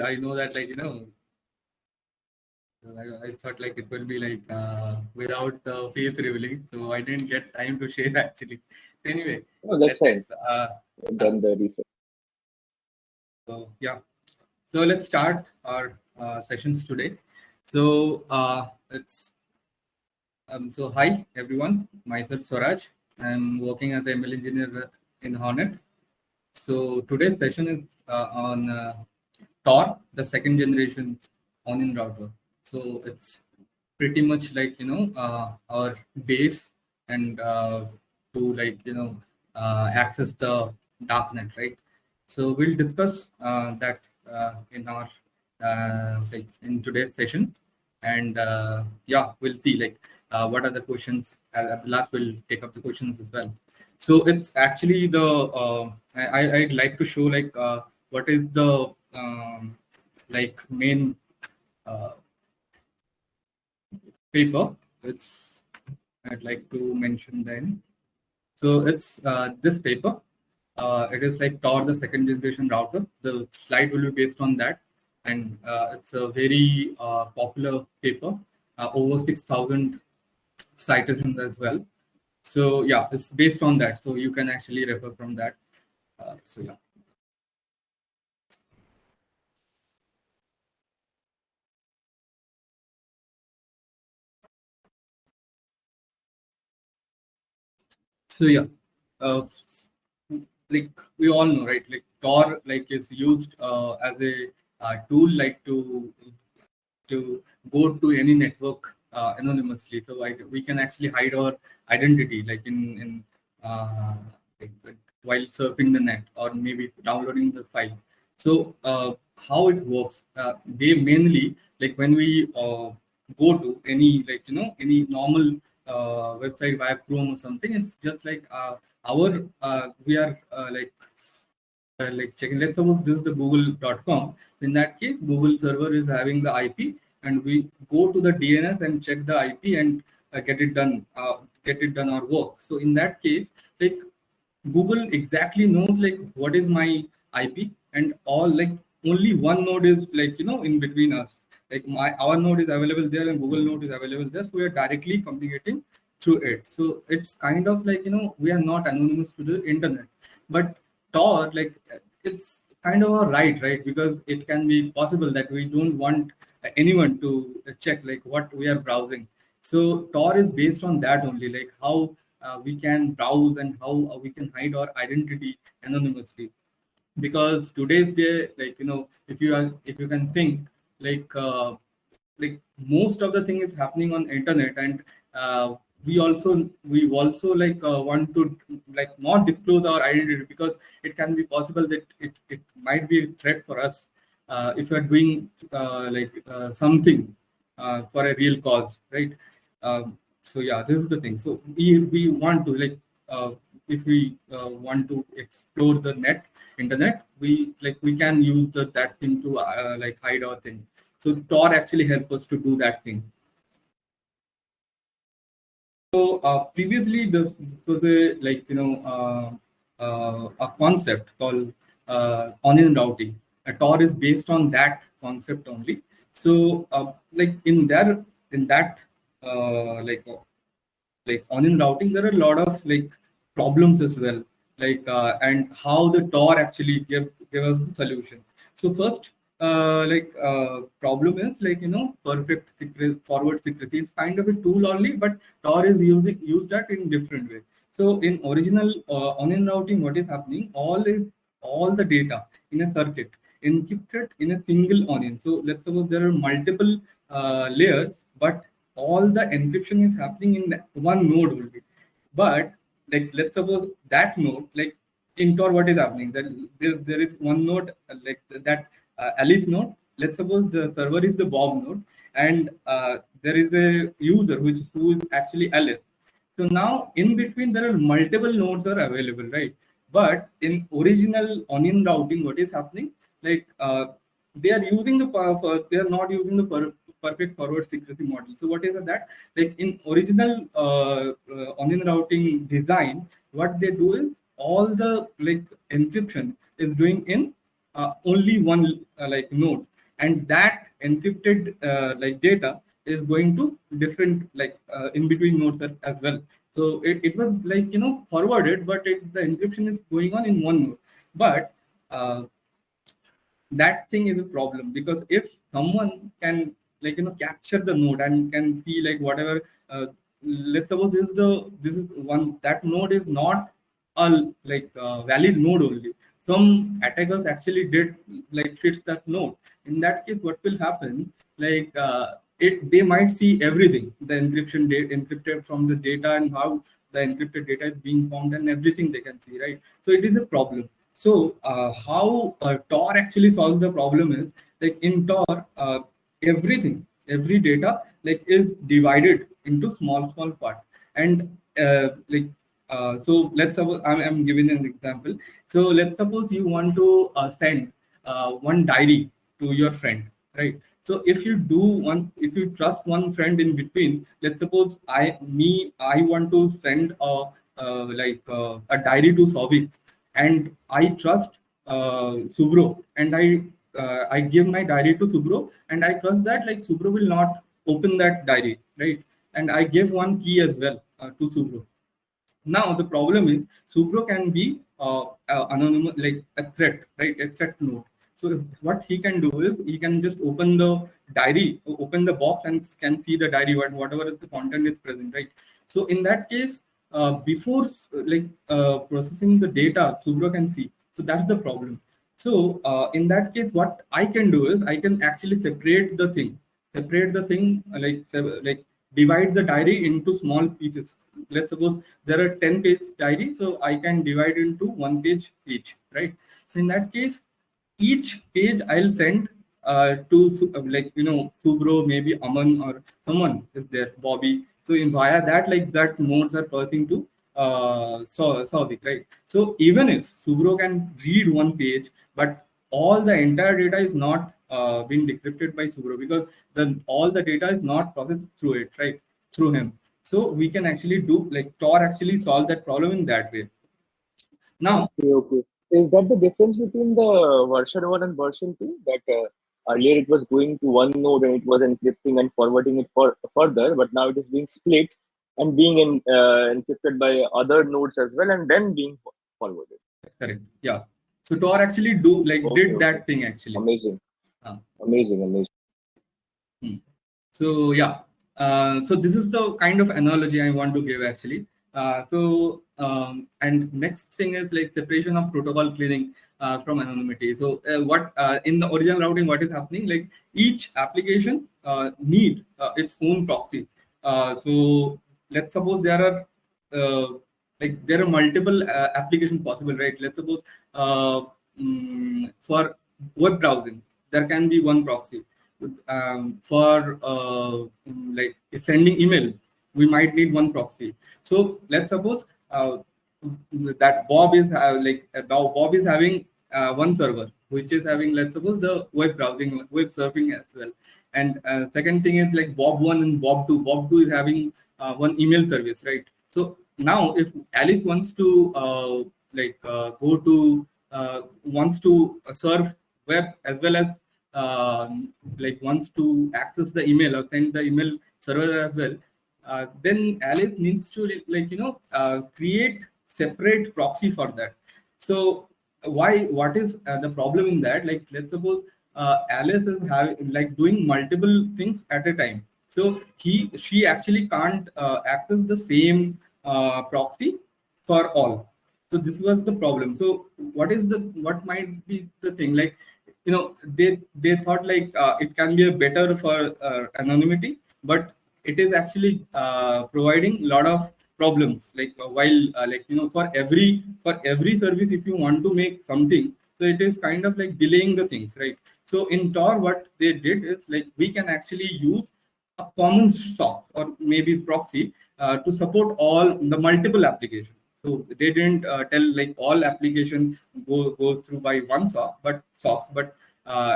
I know that I thought like it will be like without the face revealing, so I didn't get time to share actually. So anyway, Oh, that's fine. let's uh, Done the research. so yeah. So let's start our sessions today. So it's so hi everyone. Myself Swaraj. I'm working as a ML engineer in Hornet. So today's session is on TOR, the second generation onion router. So it's pretty much like our base and to access the darknet, right? So we'll discuss that in our in today's session, and yeah, we'll see what are the questions. At the last, we'll take up the questions as well. So it's actually the I'd like to show what is the main uh, paper. It's I'd like to mention then. So it's this paper. It is like TOR, the second generation router. The slide will be based on that, and it's a very popular paper. Over 6,000 citations as well. So yeah, it's based on that. So you can actually refer from that. So yeah. So yeah, uh, like we all know, right? Like TOR is used as a tool to go to any network anonymously. So we can actually hide our identity, like in like, while surfing the net or maybe downloading the file. So how it works? They mainly like when we go to any any normal website via Chrome or something. It's just like our we are like checking. Let's suppose this is the google.com. So in that case, Google server is having the IP, and we go to the DNS and check the IP and get it done our work. So in that case, like Google exactly knows like what is my IP, and all like only one node is in between us. Like our node is available there and Google node is available there, so we are directly communicating through it. So it's kind of like we are not anonymous to the internet, but TOR it's kind of a right, because it can be possible that we don't want anyone to check like what we are browsing. So TOR is based on that only, like how we can browse and how we can hide our identity anonymously. Because today's day, if you can think like most of the thing is happening on internet, and we also want to like not disclose our identity, because it can be possible that it might be a threat for us if you're doing something for a real cause, right? So yeah, this is the thing. So we want to if we want to explore the internet, we can use that thing to hide our thing. So TOR actually help us to do that thing. So previously, this was a a concept called onion routing. A TOR is based on that concept only. So like in that uh, like like onion routing, there are a lot of like problems as well, and how the TOR actually give us the solution. So first problem is perfect secret forward secrecy. It's kind of a tool only, but TOR is used that in different way. So in original onion routing, what is happening, all the data in a circuit encrypted in a single onion. So let's suppose there are multiple layers, but all the encryption is happening in one node only. But like let's suppose that node, like in Tor, what is happening, that there is one node that Alice node. Let's suppose the server is the Bob node, and there is a user who is actually Alice. So now in between there are multiple nodes are available, right? But in original onion routing, what is happening, like they are using they are not using the perfect forward secrecy model. So what is that? Like in original onion routing design, what they do is all the like encryption is doing in only one like node, and that encrypted like data is going to different like in between nodes as well. So it was like forwarded, but the encryption is going on in one node. But that thing is a problem, because if someone can like capture the node and can see like whatever, let's suppose this is one, that node is not a like valid node only, some attackers actually did like fits that node. In that case, what will happen, like they might see everything, the encryption data encrypted from the data, and how the encrypted data is being formed, and everything they can see, right? So it is a problem. So how TOR actually solves the problem is, like in TOR, every data like is divided into small part, and so let's suppose I'm giving an example. So let's suppose you want to send one diary to your friend, right? So if you trust one friend in between, let's suppose I want to send a diary to Sovic, and I trust Subro, and I give my diary to Subro, and I trust that like Subro will not open that diary, right? And I give one key as well to Subro. Now the problem is Subro can be anonymous, like a threat, right? A threat node. So what he can do is he can just open the diary, open the box, and can see the diary, whatever the content is present, right? So in that case, before processing the data, Subro can see. So that's the problem. So in that case, what I can do is I can actually separate the thing like divide the diary into small pieces. Let's suppose there are 10-page diary, so I can divide into one page each, right? So in that case, each page I'll send to Subro, maybe Aman, or someone is there, Bobby. So in via that, like that nodes are passing to Saudi, right? So even if Subro can read one page, but all the entire data is not being decrypted by Subro, because all the data is not processed through it, right? Through him. So we can actually do like TOR actually solve that problem in that way. Now, Okay, okay. Is that the difference between the version 1 and version 2? That earlier it was going to one node and it was encrypting and forwarding it further, but now it is being split and being encrypted by other nodes as well and then being forwarded. correct. Yeah. So TOR actually Okay, did okay. that thing actually. Amazing, Uh, amazing, amazing. hmm. So yeah, so this is the kind of analogy I want to give actually. And next thing is like separation of protocol cleaning from anonymity. So what in the original routing, what is happening? Like each application need its own proxy. So let's suppose there are multiple applications possible, right? Let's suppose for web browsing, there can be one proxy. For like sending email, we might need one proxy. So let's suppose that Bob is having one server which is having, let's suppose, the web browsing, web surfing as well. And second thing is like Bob 1 and Bob 2. Bob 2 is having one email service, right? So now if Alice wants to wants to surf web as well as wants to access the email or send the email server as well, then Alice needs to create separate proxy for that. So what is the problem in that? Like let's suppose Alice is having like doing multiple things at a time. So she actually can't access the same proxy for all. So this was the problem. So what might be the thing? Like they thought like it can be a better for anonymity, but it is actually providing a lot of problems, like while for every service, if you want to make something, so it is kind of like delaying the things, right? So in TOR, what they did is like we can actually use a common socks or maybe proxy to support all the multiple applications. So they didn't tell like all application goes through by one socks, but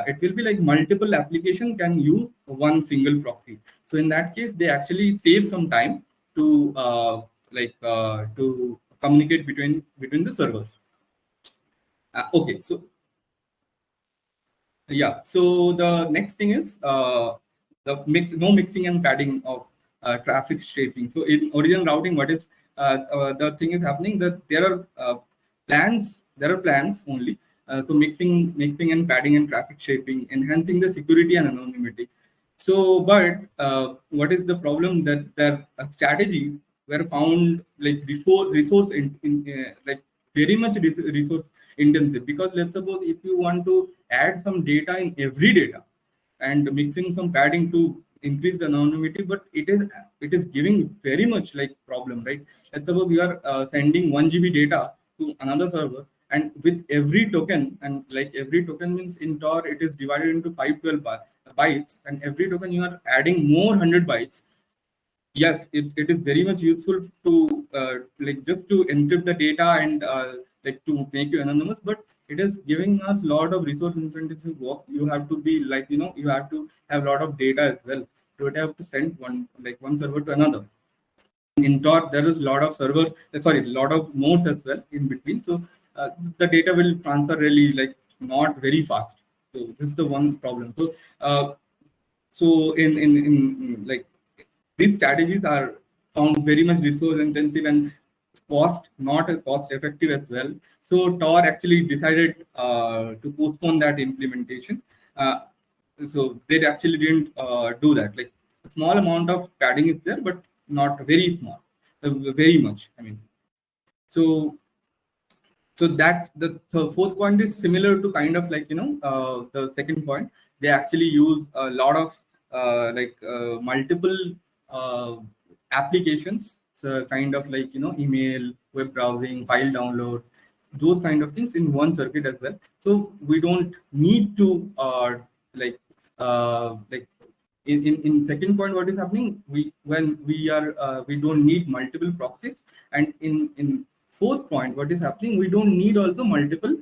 it will be like multiple application can use one single proxy. So in that case, they actually save some time to communicate between the servers. Okay, so Yeah. So the next thing is no mixing and padding of traffic shaping. So in original routing, what is the thing is happening that there are plans. There are plans only. So mixing and padding and traffic shaping, enhancing the security and anonymity. So, but what is the problem that their strategies were found like resource like very much resource intensive, because let's suppose if you want to add some data in every data and mixing some padding to increase the anonymity, but it is giving very much like problem, right? Let's suppose you are sending 1 GB data to another server, and with every token, and like every token means in TOR it is divided into 512 bytes, and every token you are adding more 100 bytes. Yes, it is very much useful to like just to encrypt the data and like to make you anonymous, but it is giving us a lot of resource intensive work. You have to be like, you have to have a lot of data as well to have to send one server to another. In dot there is a lot of servers, sorry, a lot of nodes as well in between, so the data will transfer really like not very fast. So this is the one problem. So in like these strategies are found very much resource intensive and cost not cost effective as well. So TOR actually decided to postpone that implementation. Uh, so they actually didn't do that. Like a small amount of padding is there, but not very small, very much. I mean, so that the fourth point is similar to kind of like the second point. They actually use a lot of multiple uh, applications, so kind of like email, web browsing, file download, those kind of things in one circuit as well. So we don't need to like in second point, what is happening, we don't need multiple proxies, and in fourth point, what is happening, we don't need also multiple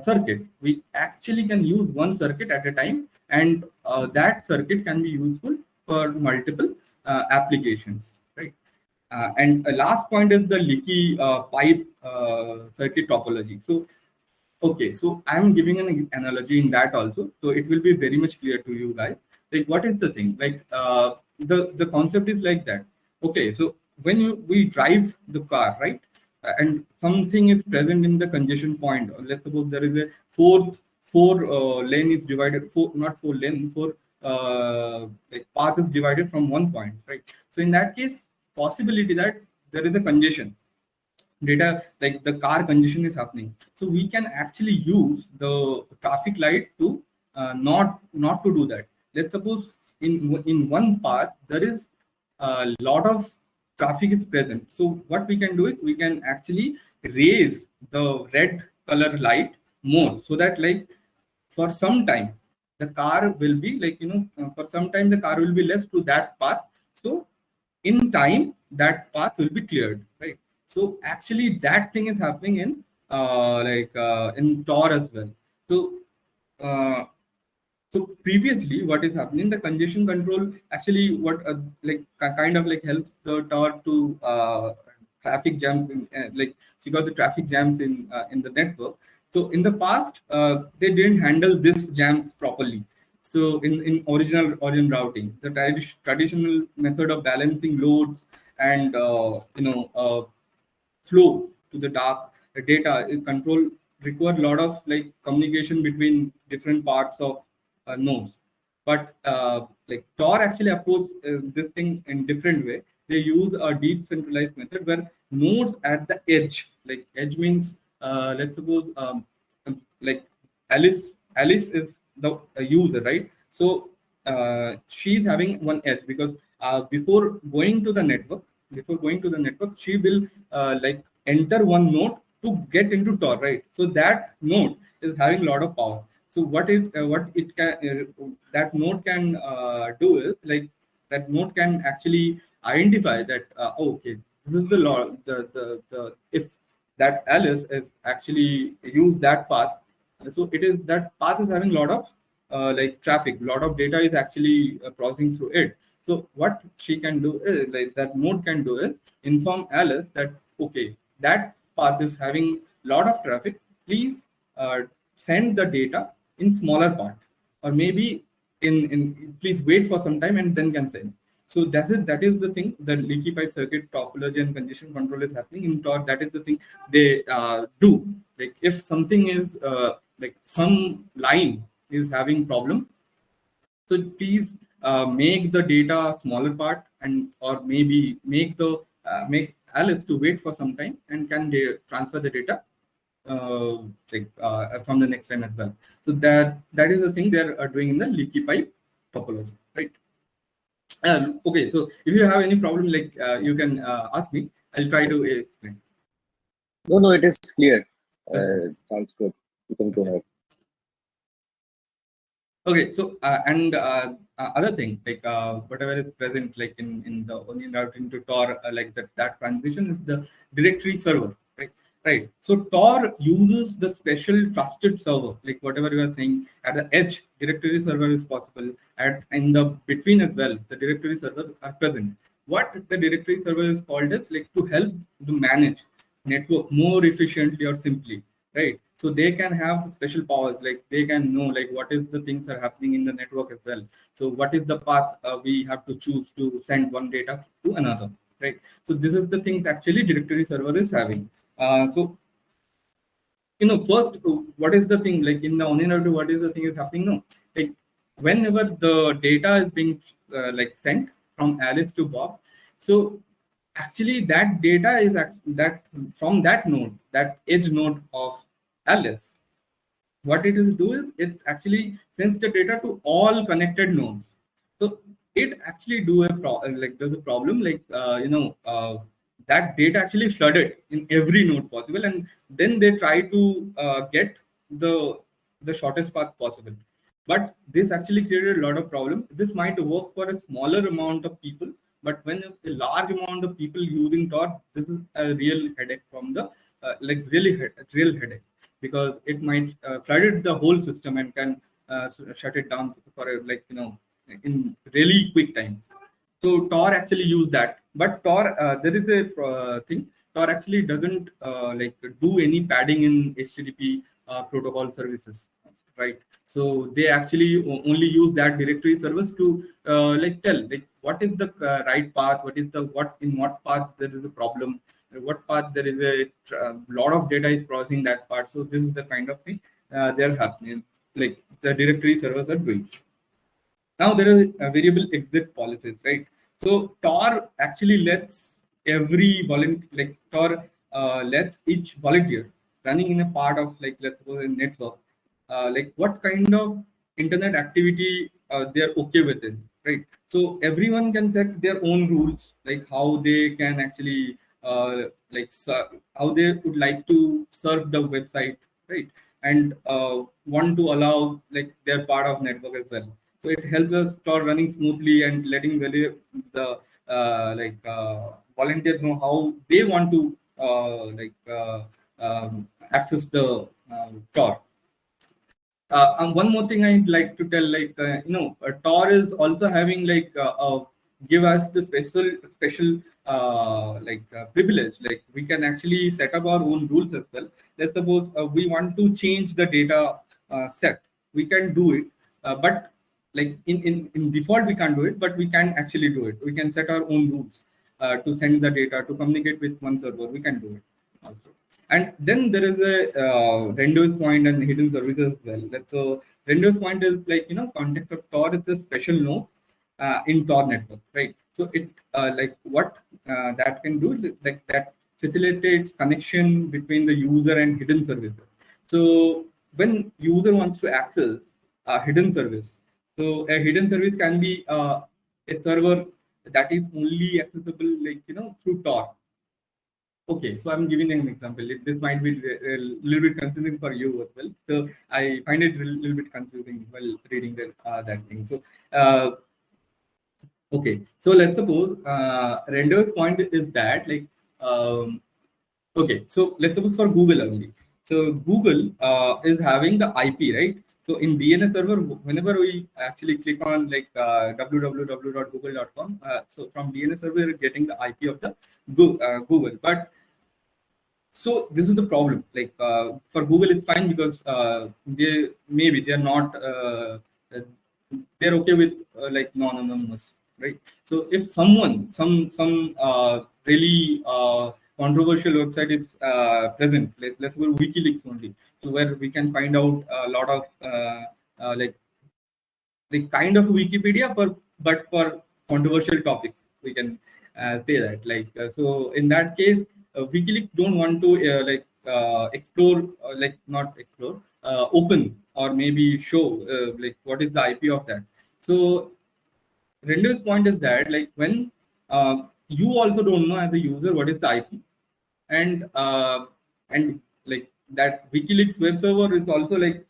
circuit. We actually can use one circuit at a time, and that circuit can be useful for multiple applications, right? And last point is the leaky pipe circuit topology. So okay, so I'm giving an analogy in that also, so it will be very much clear to you guys. Like, what is the thing? Like, the concept is like that. Okay, so when we drive the car, right, and something is present in the congestion point. Or let's suppose there is a four lane is divided, four not four lane, four like path is divided from one point, right? So in that case, possibility that there is a congestion data, like the car congestion is happening, so we can actually use the traffic light to not to do that. Let's suppose in one path there is a lot of traffic is present, so what we can do is we can actually raise the red color light more, so that like for some time the car will be like for some time the car will be less to that path. So in time that path will be cleared, right? So actually that thing is happening in TOR as well. So uh, so previously, what is happening? The congestion control actually what kind of like helps the TOR to traffic jams in like secure the traffic jams in the network. So in the past, they didn't handle this jams properly. So in original routing, the traditional method of balancing loads and flow to the dark data control require a lot of like communication between different parts of nodes. But like TOR actually approach this thing in different way. They use a deep centralized method where nodes at the edge, like edge means let's suppose like Alice is the user, right? So she's having one edge because before going to the network, she will like enter one node to get into TOR, right? So that node is having a lot of power. So what it can that node can do is like that node can actually identify that okay, this is the law. The if that Alice is actually use that path, so it is that path is having a lot of like traffic, a lot of data is actually crossing through it. So what she can do is like that node can do is inform Alice that okay, that path is having a lot of traffic. Please send the data in smaller part. or maybe in please wait for some time and then can send. So that is the thing. The leaky pipe circuit topology and congestion control is happening in TOR. That is the thing they do. Like if something is like some line is having problem, so please make the data smaller part, and or maybe make Alice to wait for some time and can they transfer the data from the next time as well. So that is the thing they're doing in the leaky pipe topology, right? Okay, so if you have any problem, like you can ask me. I'll try to explain. No, it is clear. Okay. Sounds good. You can go Okay. ahead. Okay, so and other thing, like whatever is present, like in the onion routing to TOR, like that transition is the directory server, right? Right. So TOR uses the special trusted server, like whatever you are saying. At the edge, directory server is possible. At in the between as well, the directory servers are present. What the directory server is called is like to help to manage network more efficiently or simply, right? So they can have the special powers, like they can know like what is the things are happening in the network as well. So what is the path we have to choose to send one data to another, right? So this is the things actually directory server is having. So first, what is the thing, like in the onion router, what is the thing is happening? No, like whenever the data is being like sent from Alice to Bob, so actually that data is that from that node, that edge node of Alice, what it is do is it's actually sends the data to all connected nodes. So it actually like there's a problem, like that data actually flooded in every node possible, and then they try to get the shortest path possible. But this actually created a lot of problem. This might work for a smaller amount of people, but when a large amount of people using TOR, this is a real headache from the like really real headache, because it might flood the whole system and can shut it down for in really quick time. So TOR actually use that, but TOR there is a thing. TOR actually doesn't like do any padding in HTTP protocol services, right? So they actually only use that directory service to like tell like what is the right path, what is the what in what path there is a problem, what path there is a lot of data is processing that part. So this is the kind of thing they're happening, like the directory servers are doing. Now there are variable exit policies, right? So TOR actually lets every volunteer, like TOR lets each volunteer running in a part of, like, let's suppose a network, like what kind of internet activity they're okay with it, right? So everyone can set their own rules, like how they can actually how they would like to serve the website, right? And want to allow like their part of network as well. So it helps us start running smoothly and letting the volunteers know how they want to access the TOR. And one more thing I'd like to tell, like TOR is also having give us the special privilege. Like we can actually set up our own rules as well. Let's suppose we want to change the data set, we can do it, but like in default we can't do it, but we can actually do it. We can set our own rules to send the data, to communicate with one server. We can do it also. And then there is a rendezvous point and hidden services as well. So rendezvous point is like context of TOR is the special nodes in TOR network, right? So it like what that can do, like that facilitates connection between the user and hidden services. So when user wants to access a hidden service, so a hidden service can be a server that is only accessible through TOR. Okay, so I'm giving an example. This might be a little bit confusing for you as well. So I find it a little bit confusing while reading that thing. So okay, so let's suppose render's point is that okay, so let's suppose for Google only. So Google is having the IP, right? So in DNS server, whenever we actually click on like www.google.com, so from DNS server, we're getting the IP of the Google. But so this is the problem. Like for Google, it's fine because they're not uh, they're okay with like non-anonymous, right? So if some really controversial website is present, let's go WikiLeaks only, so where we can find out a lot of like the kind of Wikipedia for, but for controversial topics, we can say that. Like so, in that case, WikiLeaks don't want to explore, like not explore, open or maybe show like what is the IP of that. So Render's point is that like when you also don't know as a user what is the IP, and like that WikiLeaks web server is also like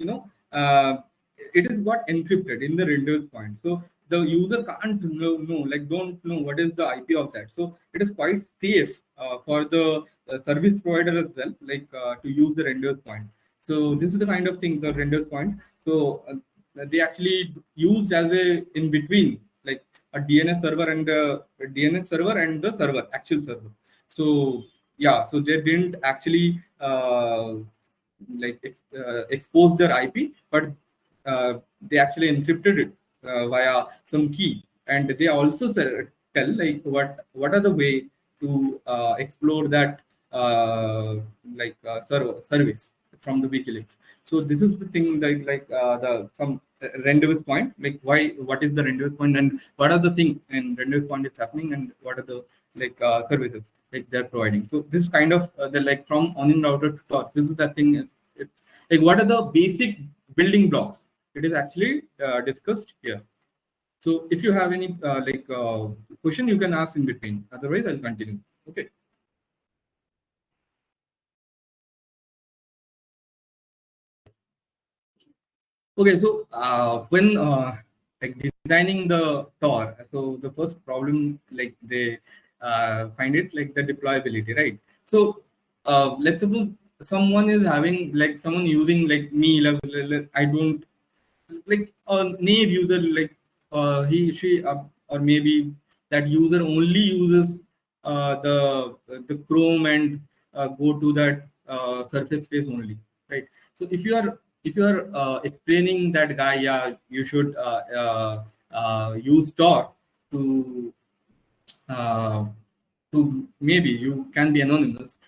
it is got encrypted in the render's point, so the user can't know like don't know what is the IP of that. So it is quite safe for the service provider as well, like to use the render's point. So this is the kind of thing, the render's point. So they actually used as a in between, like a DNS server and the server, actual server. So yeah, so they didn't actually expose their IP, but they actually encrypted it via some key, and they also tell like what are the way to explore that server service from the WikiLeaks. So this is the thing that the some render's point, like why, what is the render's point, and what are the things in render's point is happening, and what are the services like they're providing. So this kind of the like from onion router to Tor, this is the thing. It's like what are the basic building blocks. It is actually discussed here. So if you have any question, you can ask in between. Otherwise, I'll continue. Okay. Okay, so when like designing the TOR, so the first problem like they find it like the deployability, right? So let's suppose someone is having like someone using like me, I don't like a naive user, like he she or maybe that user only uses the Chrome and go to that surface space only, right? So if you are explaining that guy, yeah, you should use Tor to uh, maybe you can be anonymous.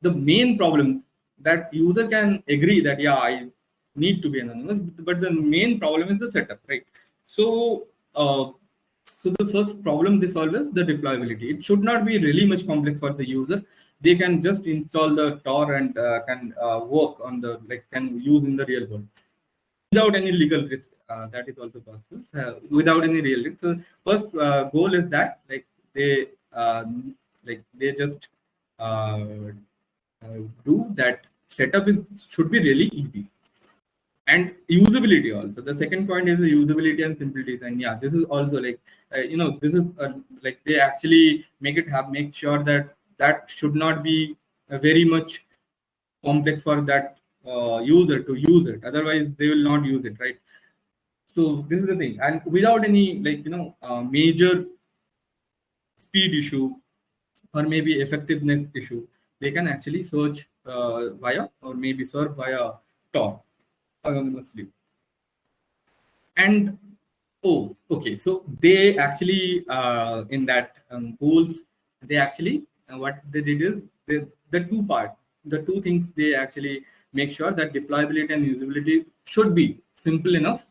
The main problem that user can agree that yeah, I need to be anonymous, but the main problem is the setup, right? So so the first problem they solve is the deployability. It should not be really much complex for the user. They can just install the Tor and can work on the like can use in the real world without any legal risk. That is also possible without any real risk. So first goal is that they uh, they just uh, do that. Setup is should be really easy, and usability also. The second point is the usability and simplicity. And yeah, this is also like this is like they actually make sure that that should not be very much complex for that user to use it. Otherwise, they will not use it, right? So this is the thing, and without any major speed issue or maybe effectiveness issue, they can actually search via or maybe serve via Tor anonymously. And oh, okay, so they actually in that goals, they actually what they did is the the two things they actually make sure that deployability and usability should be simple enough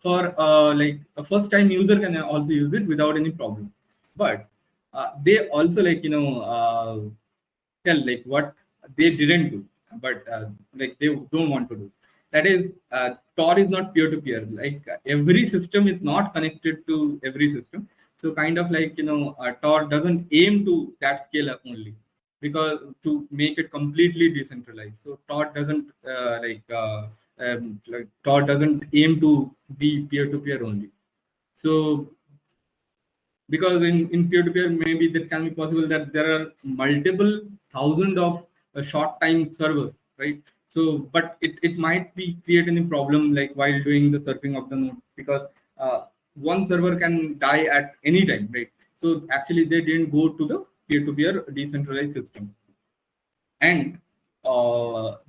for like a first time user can also use it without any problem. But they also tell like what they didn't do, but like they don't want to do. That is, Tor is not peer to peer. Like every system is not connected to every system. So kind of Tor doesn't aim to that scale up only, because to make it completely decentralized. So Tor doesn't Tor doesn't aim to be peer to peer only. So because in peer-to-peer maybe that can be possible that there are multiple thousand of short time servers, right? So but it might be create any problem like while doing the surfing of the node, because one server can die at any time, right? So actually they didn't go to the peer-to-peer decentralized system. And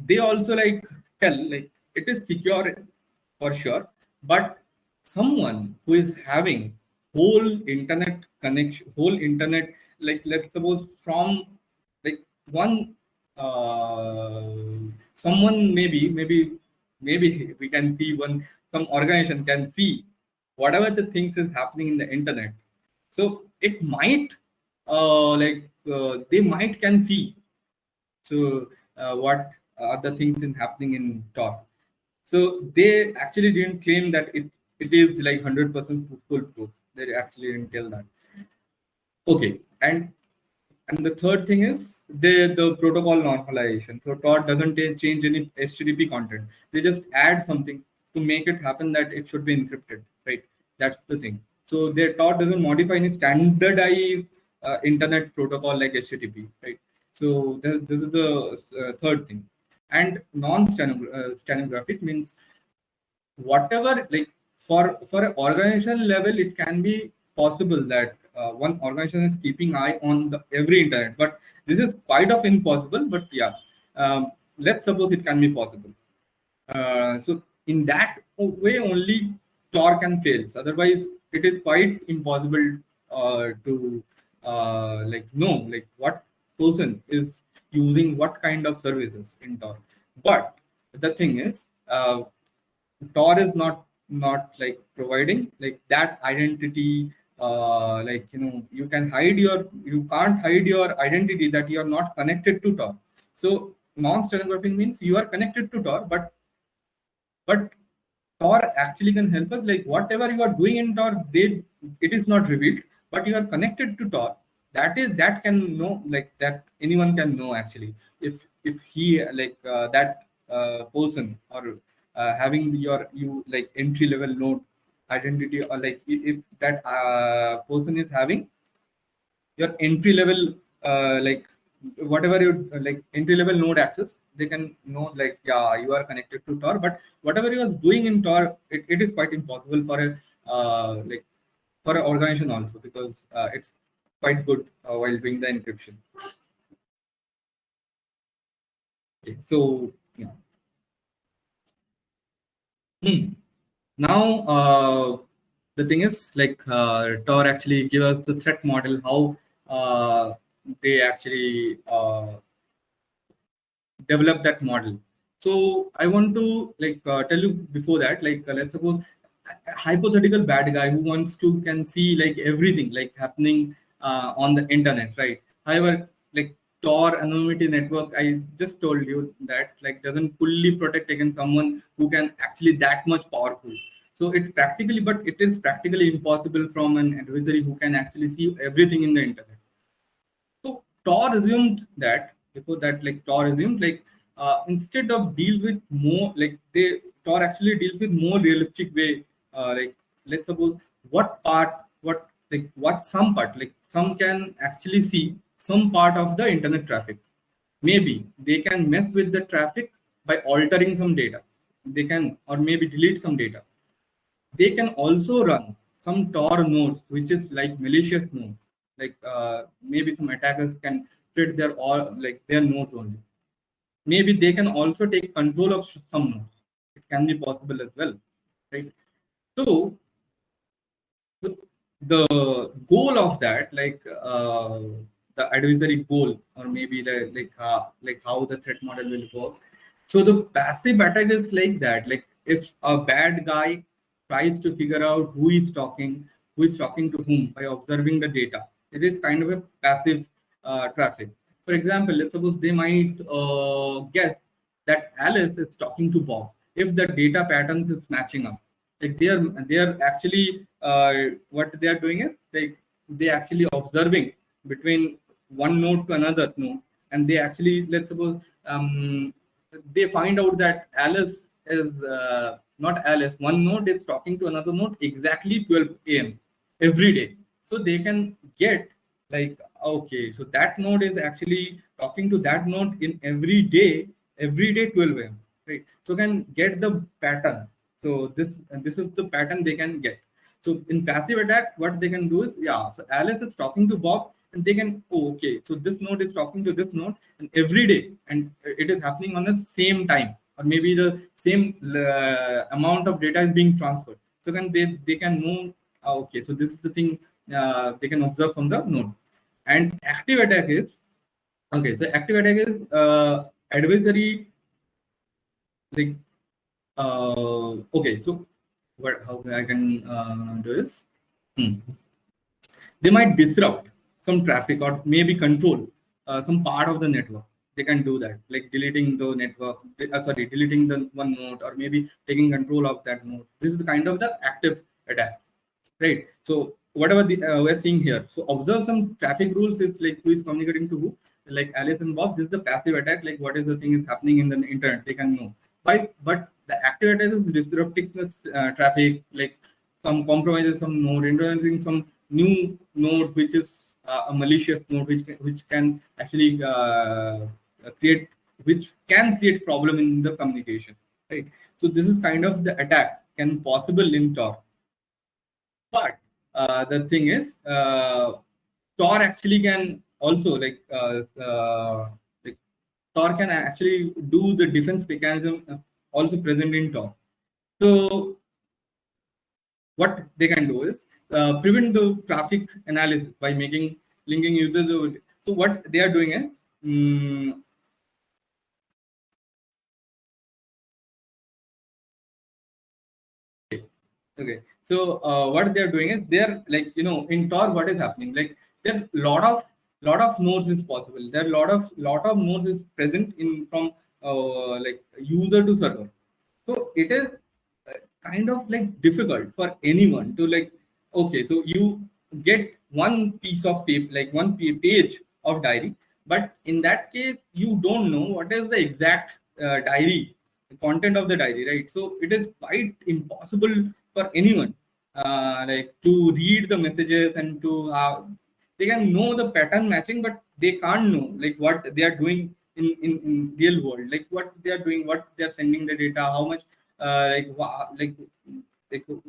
they also like tell like it is secure for sure, but someone who is having whole internet connection, whole internet, like let's suppose from like one someone, maybe we can see one, some organization can see whatever the things is happening in the internet. So it might they might can see. So what are the things in happening in TOR? So they actually didn't claim that it is like 100% foolproof. They actually didn't tell that. Okay, and the third thing is the protocol normalization. So TOR doesn't change any HTTP content. They just add something to make it happen that it should be encrypted, right? That's the thing. So their TOR doesn't modify any standardized internet protocol like HTTP, right? So this is the third thing. And non-stenographic means whatever, like for an organization level, it can be possible that one organization is keeping eye on the every internet, but this is quite of impossible. But yeah, let's suppose it can be possible. So in that way only TOR can fail. Otherwise it is quite impossible to like know like what person is using what kind of services in TOR. But the thing is, TOR is not like providing like that identity. Like you can hide you can't hide your identity that you are not connected to TOR. So non-stenographic means you are connected to TOR, but TOR actually can help us. Like whatever you are doing in TOR, it is not revealed, but you are connected to TOR. That can know, like that anyone can know actually. If he like that person or having you like entry level node identity, or like if that person is having your entry level like whatever you like entry level node access, they can know like yeah, you are connected to TOR. But whatever you are doing in TOR, it is quite impossible for a like for an organization also, because it's quite good while doing the encryption. Okay, so yeah. Hmm. Now the thing is like TOR actually give us the threat model, how they actually develop that model. So I want to like tell you before that, like let's suppose a hypothetical bad guy who wants to can see like everything like happening on the internet, right? However, like TOR anonymity network, I just told you that like doesn't fully protect against someone who can actually that much powerful. So it is practically impossible from an adversary who can actually see everything in the internet. So TOR assumed that before that, like TOR assumed like instead of deals with more like they TOR actually deals with more realistic way. Like let's suppose what some part, like some can actually see some part of the internet traffic. Maybe they can mess with the traffic by altering some data. They can, or maybe delete some data. They can also run some TOR nodes, which is like malicious nodes. Like maybe some attackers can fit their all like their nodes only. Maybe they can also take control of some nodes. It can be possible as well, right? So the goal of that, like the adversary goal, or maybe like how the threat model will work. So the passive attack is like that. Like if a bad guy tries to figure out who is talking to whom by observing the data, it is kind of a passive traffic. For example, let's suppose they might guess that Alice is talking to Bob if the data patterns is matching up. Like they are actually what they are doing is they actually observing between one node to another node, and they actually, let's suppose they find out that Alice is not Alice, one node is talking to another node exactly 12 a.m. every day. So they can get like, okay, so that node is actually talking to that node in every day 12 a.m, right? So can get the pattern. So this is the pattern they can get. So in passive attack, what they can do is, yeah, so Alice is talking to Bob, and they can, oh, okay, so this node is talking to this node, and every day, and it is happening on the same time, or maybe the same amount of data is being transferred. So they can know, okay, so this is the thing they can observe from the node. And active attack is, okay, so active attack is adversary, like, okay, so what, how I can do this? They might disrupt some traffic or maybe control some part of the network. They can do that, like deleting the network, sorry, deleting the one node, or maybe taking control of that node. This is the kind of the active attack, right? So whatever we're seeing here, so observe some traffic rules is like who is communicating to who, like Alice and Bob. This is the passive attack, like what is the thing is happening in the internet, they can know. But the active attack is disrupting this traffic, like some compromises some node, introducing some new node which is a malicious node, which can actually create, which can create problem in the communication, right? So this is kind of the attack can possible in TOR. But the thing is, TOR actually can also like TOR can actually do the defense mechanism also present in TOR. So what they can do is prevent the traffic analysis by making linking users over. So what they are doing is, okay, so what they are doing is they're like, in TOR what is happening, like there are lot of nodes is possible, there are lot of nodes is present in from like user to server. So it is kind of like difficult for anyone to like, okay, so you get one piece of paper, like one page of diary, but in that case you don't know what is the exact diary, the content of the diary, right? So it is quite impossible for anyone like to read the messages and to they can know the pattern matching, but they can't know like what they are doing in real world, like what they are doing, what they are sending the data, how much like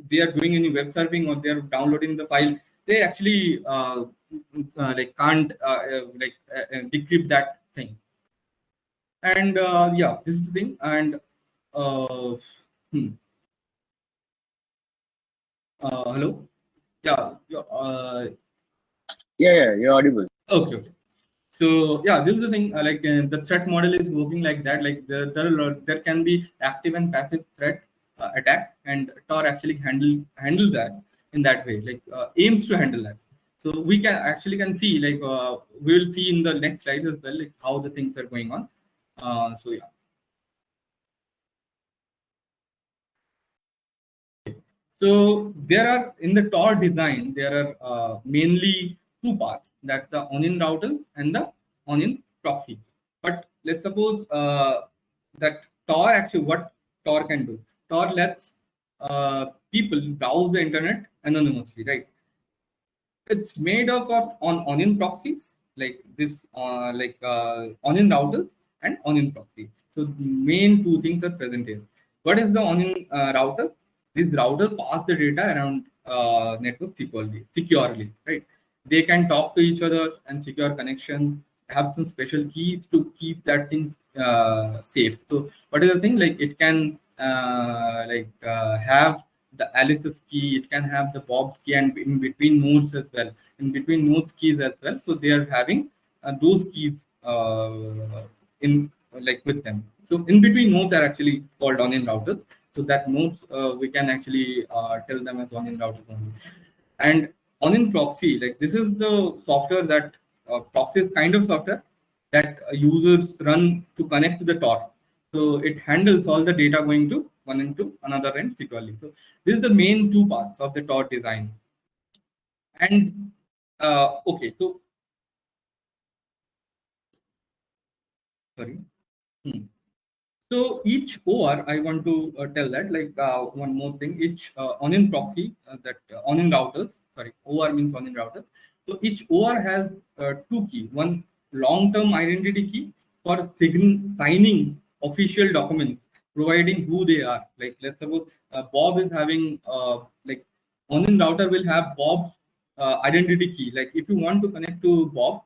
they are doing any web surfing or they are downloading the file. They actually like can't decrypt that thing. And yeah, this is the thing. And uh, hmm, hello, yeah, Yeah, you're audible. okay. So yeah, this is the thing. The threat model is working like that. Like there can be active and passive threat attack, and TOR actually handle that in that way. Like aims to handle that. So we can see, like we will see in the next slide as well, like how the things are going on. So yeah. So there are in the TOR design, there are mainly two parts. That's the onion routers and the onion proxy. But let's suppose that TOR actually, what TOR can do? TOR lets people browse the internet anonymously, right? It's made of on onion proxies, like this onion routers and onion proxy. So main two things are present here. What is the onion router? This router pass the data around network securely, right? They can talk to each other and secure connection, have some special keys to keep that things safe. So what is the thing, like it can have the Alice's key, it can have the Bob's key, and in between nodes as well, in between nodes keys as well. So they are having those keys in like with them. So in between nodes are actually called onion routers. So that nodes we can actually tell them as onion routers only. And onion proxy, like this is the software that proxy is kind of software that users run to connect to the TOR. So it handles all the data going to one end to another end securely. So this is the main two parts of the TOR design. And okay, so sorry. Hmm. So each OR, I want to tell that, like one more thing, each onion proxy, that onion routers, sorry, OR means onion routers. So each OR has two key, one long-term identity key for signing official documents, providing who they are. Like let's suppose Bob is having like onion router will have Bob's identity key. Like if you want to connect to Bob,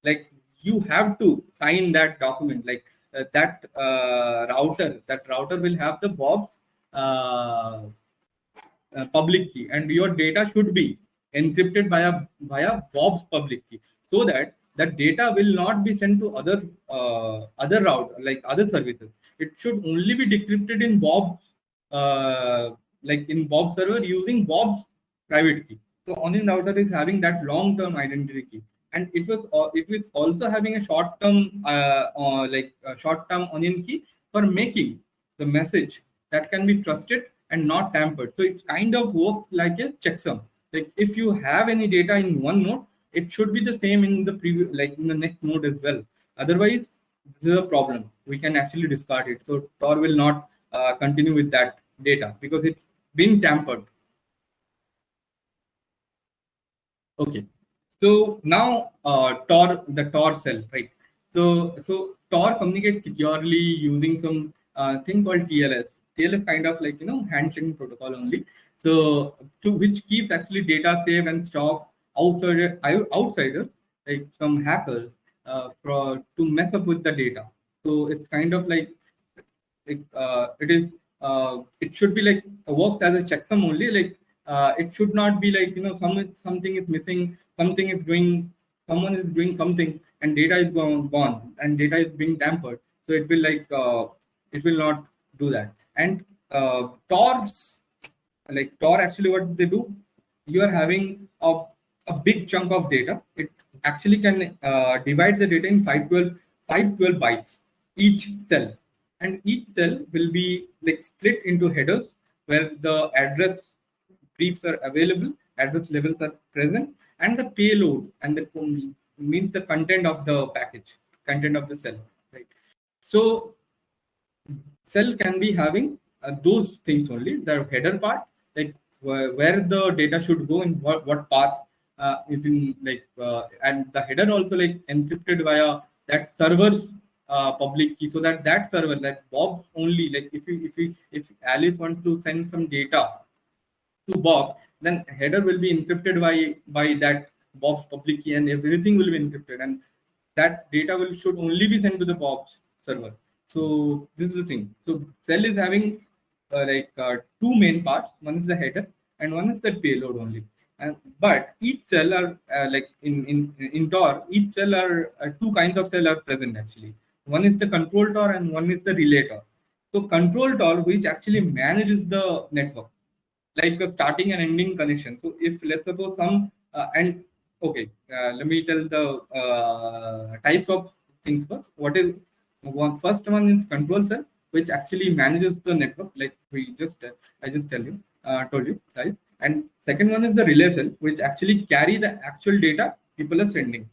like you have to sign that document, like that router will have the Bob's uh, public key, and your data should be encrypted via Bob's public key, so that that data will not be sent to other route, like other services. It should only be decrypted in Bob's uh, like in Bob's server using Bob's private key. So onion router is having that long-term identity key, and it was also having a short-term onion key for making the message that can be trusted and not tampered. So it kind of works like a checksum. Like if you have any data in one node, it should be the same in the previous, like in the next node as well. Otherwise, this is a problem. We can actually discard it. So Tor will not continue with that data because it's been tampered. Okay, so now the Tor cell, right? So Tor communicates securely using some thing called TLS. TLS kind of like handshaking protocol only. So to which keeps actually data safe and stop outsiders like some hackers to mess up with the data. So it's kind of like it should be like works as a checksum only. Like it should not be like something is missing, something is going, someone is doing something, and data is gone and data is being tampered. So it will it will not do that. And Tor's like Tor actually what they do, you are having a big chunk of data. It actually can divide the data in 512 bytes each cell, and each cell will be like split into headers where the address briefs are available, address levels are present, and the payload and the means the content of the package, content of the cell, right? So cell can be having those things only, the header part, like where the data should go and what path is in, and the header also like encrypted via that server's public key, so that that server, like Bob only, like if Alice wants to send some data to Bob, then header will be encrypted by that Bob's public key, and everything will be encrypted, and that data will should only be sent to the Bob's server. So this is the thing. So cell is having two main parts. One is the header, and one is the payload only. And but each cell are like in Tor, each cell are two kinds of cell are present actually. One is the control Tor and one is the relay Tor. So control Tor, which actually manages the network, like a starting and ending connection. So if let's suppose some and okay, let me tell the types of things first. What is one? First one is control cell, which actually manages the network. Like we just I just told you guys. And second one is the relay cell, which actually carry the actual data people are sending.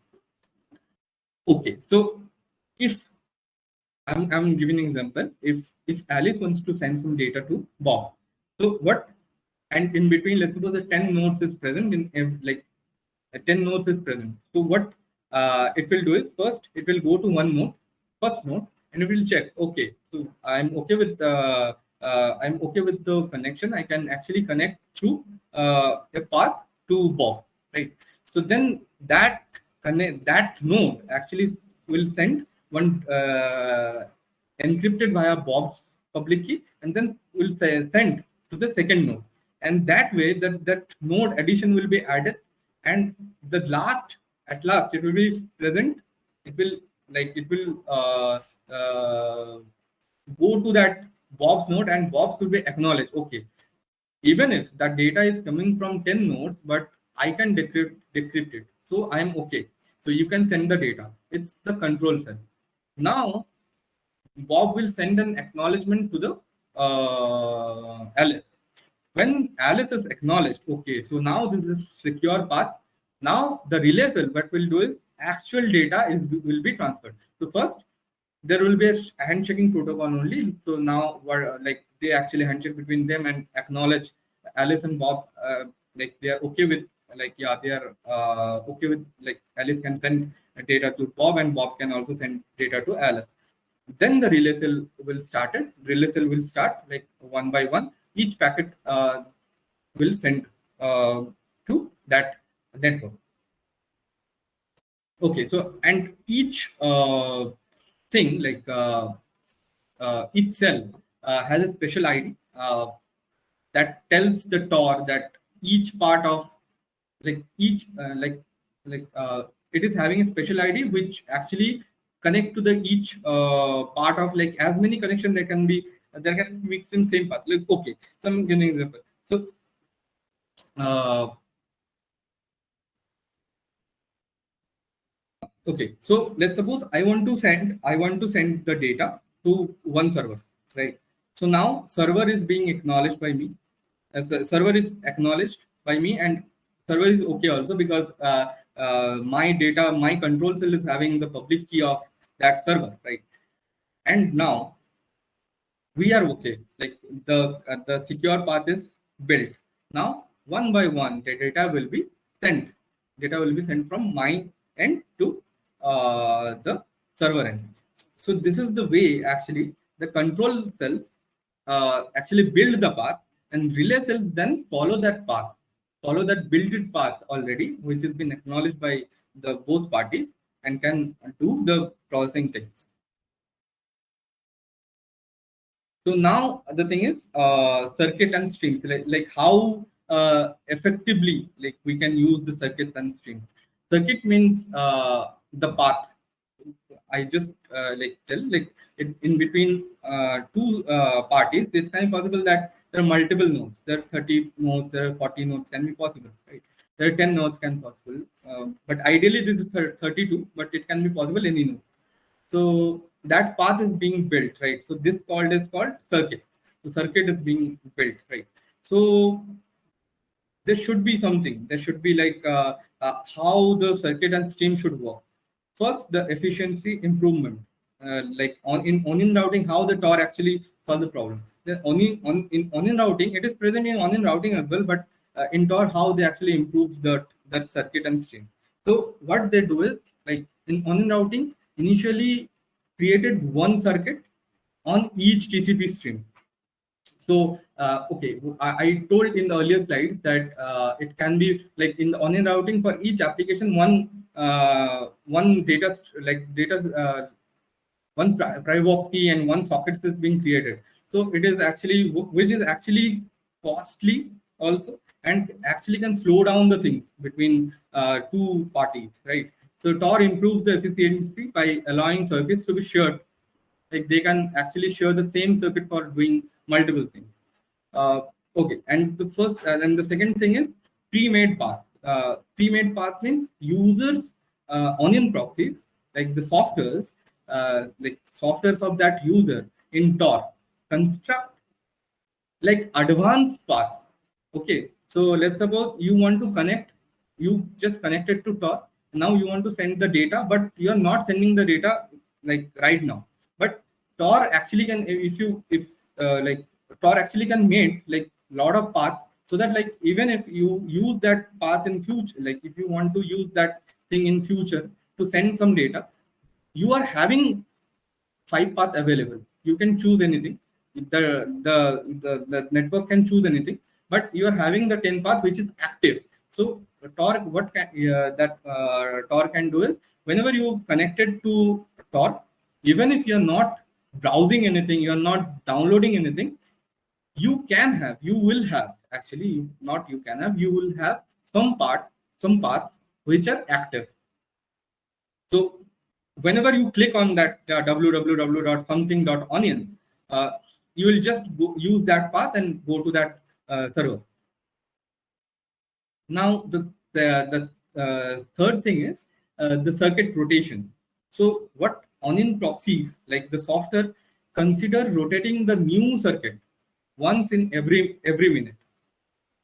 Okay, so if I'm giving an example, if Alice wants to send some data to Bob, so what, and in between, let's suppose the 10 nodes is present in like 10 nodes is present. So what it will do is first it will go to one node, first node, and it will check. Okay, so I'm okay with the connection. I can actually connect through a path to Bob, right? So then that node actually will send one encrypted via Bob's public key, and then will send to the second node, and that way that node addition will be added, and the last at last it will be present. It will go to that Bob's node, and Bob's will be acknowledged. Okay, even if that data is coming from 10 nodes, but I can decrypt it, so I'm okay. So you can send the data. It's the control cell. Now Bob will send an acknowledgement to the Alice. When Alice is acknowledged, okay, so now this is secure path. Now the relay cell, what will do is actual data will be transferred. So first there will be a handshaking protocol only. So now what like they actually handshake between them and acknowledge Alice and Bob, like they are okay with, like yeah, they are okay with, like Alice can send data to Bob and Bob can also send data to Alice. Then the relay cell will start it. Relay cell will start like one by one. Each packet will send to that network. Okay, so and each thing like each cell has a special ID. that tells the TOR that each part of each it is having a special ID which actually connect to the each part of as many connections there can be mixed in same path. Okay, so I'm giving an example. So uh, okay, so let's suppose I want to send the data to one server, right? So now server is being acknowledged by me. As a server is acknowledged by me, and server is okay also because my control cell is having the public key of that server, right? And now we are okay. Like the secure path is built. Now one by one the data will be sent. Data will be sent from my end to the server end. So this is the way actually the control cells actually build the path, and relay cells then follow that built path already, which has been acknowledged by the both parties, and can do the processing things. So now the thing is circuit and streams, like how effectively like we can use the circuits and streams. Circuit means the path. I just tell in between two parties, it's kind of possible that there are multiple nodes. There are 30 nodes, there are 40 nodes can be possible, right? There are 10 nodes can possible, but ideally this is 32, but it can be possible any node. So that path is being built, right? So this is called circuit. So circuit is being built, right? So there should be something. There should be how the circuit and stream should work. First, the efficiency improvement, like onion routing, how the TOR actually solve the problem. The in onion routing, it is present in onion routing as well, but in TOR, how they actually improve that circuit and stream. So what they do is like in onion routing, initially created one circuit on each TCP stream. So okay, I told in the earlier slides that it can be like in the onion routing for each application, one data one private key and one socket is being created. So it is actually which is actually costly also, and actually can slow down the things between two parties, right? So TOR improves the efficiency by allowing circuits to be shared. Like they can actually share the same circuit for doing multiple things. Okay, and the second thing is pre-made paths. Pre-made path means users onion proxies, like the softwares of that user in TOR construct like advanced path. Okay, so let's suppose you want to connect, you just connected to TOR. Now you want to send the data, but you are not sending the data like right now. But TOR actually can, if like TOR actually can make like lot of path, so that like even if you use that path in future, like if you want to use that thing in future to send some data, you are having 5 paths available. You can choose anything. The network can choose anything, but you are having the 10 path which is active. So TOR, what can that TOR can do is whenever you connected to TOR, even if you're not browsing anything, you're not downloading anything, you will have actually not you can have, you will have some paths which are active. So whenever you click on that www.something.onion, you will just use that path and go to that server. Now the third thing is the circuit rotation. So what onion proxies, like the software, consider rotating the new circuit once in every minute.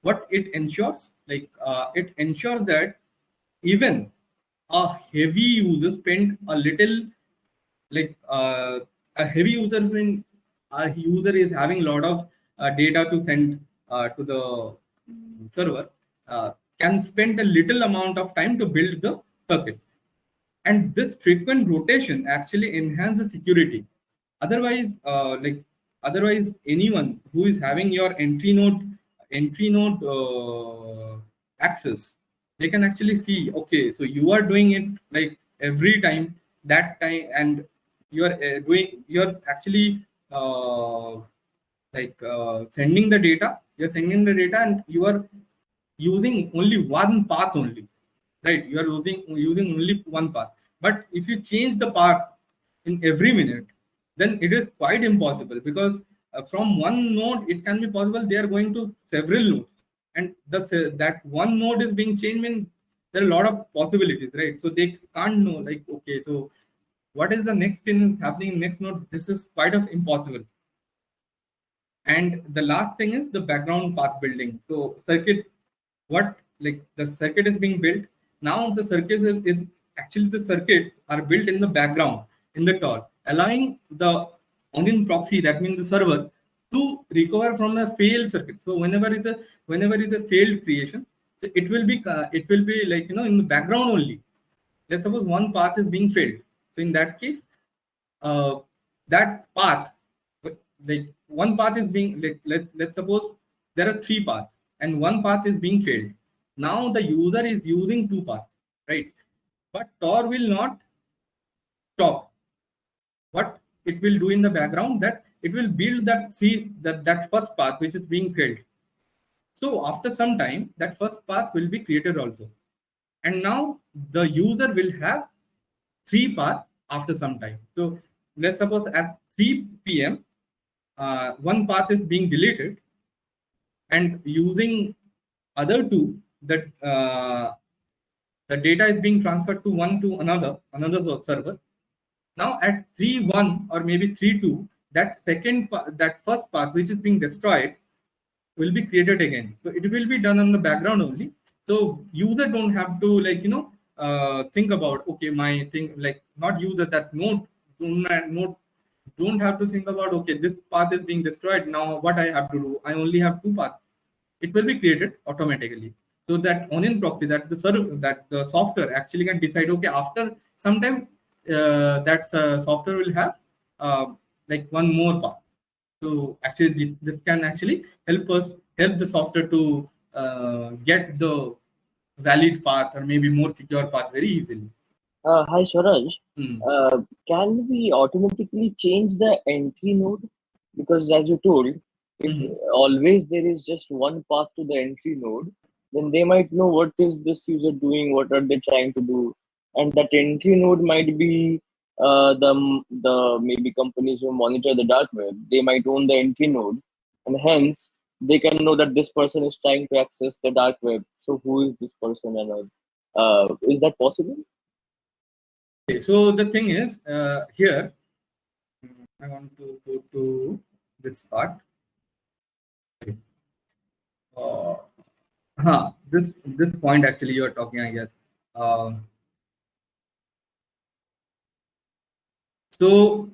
What it ensures, it ensures that even a heavy user spend a little, like a heavy user when a user is having a lot of data to send to the server, can spend a little amount of time to build the circuit. And this frequent rotation actually enhances security. Otherwise otherwise anyone who is having your entry node access, they can actually see, okay, so you are doing it like every time, that time, and you're actually sending the data You're sending the data and you are using only one path only, right? You are using only one path. But if you change the path in every minute, then it is quite impossible, because from one node it can be possible they are going to several nodes, and that one node is being changed, means there are a lot of possibilities, right? So they can't know, like, okay, so what is the next thing happening in next node? This is quite of impossible. And the last thing is the background path building. So circuit, what, like, the circuit is being built. Now the circuits actually the circuits are built in the background in the TOR, allowing the onion proxy, that means the server, to recover from the failed circuit. So whenever is a failed creation, so it will be like, in the background only. Let's suppose one path is being failed. So in that case, uh, that path, like one path is being, like, let's suppose there are three paths and one path is being failed. Now the user is using two paths, right? But TOR will not stop. What it will do in the background, that it will build that first path which is being failed. So after some time, that first path will be created also. And now the user will have three paths after some time. So let's suppose at 3 p.m., one path is being deleted, and using other two, that the data is being transferred to one to another server. Now at 3:1 or maybe 3:2, that first path which is being destroyed will be created again. So it will be done on the background only. So user don't have to, like, think about, okay, my thing, like, not user, that don't have to think about, okay, this path is being destroyed, now what I have to do, I only have two paths. It will be created automatically. So that onion proxy, that the software actually can decide, okay, after some time, that software will have, uh, like, one more path. So actually this can actually help the software to get the valid path or maybe more secure path very easily. Hi Swaraj. Hmm. Can we automatically change the entry node? Because as you told, if Mhm. always there is just one path to the entry node, then they might know what is this user doing, what are they trying to do, and that entry node might be the maybe companies who monitor the dark web. They might own the entry node, and hence they can know that this person is trying to access the dark web. So who is this person and all? Is that possible? Okay, so the thing is, here, I want to go to this part. Okay. Uh, this point actually you are talking, I guess. So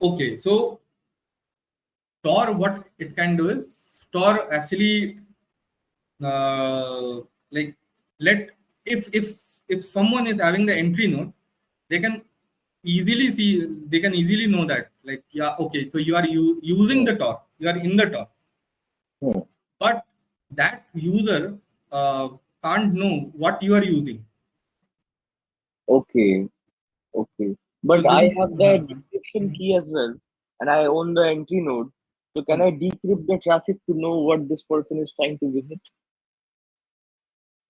okay, so TOR, what it can do is, TOR actually, uh, like, let if someone is having the entry node, they can easily know that, like, yeah, okay, so you are using Hmm. the TOR, you are in the TOR, Hmm. but that user uh, can't know what you are using. Okay, okay. So But this I is have the decryption key as well, and I own the entry node. So can I decrypt the traffic to know what this person is trying to visit?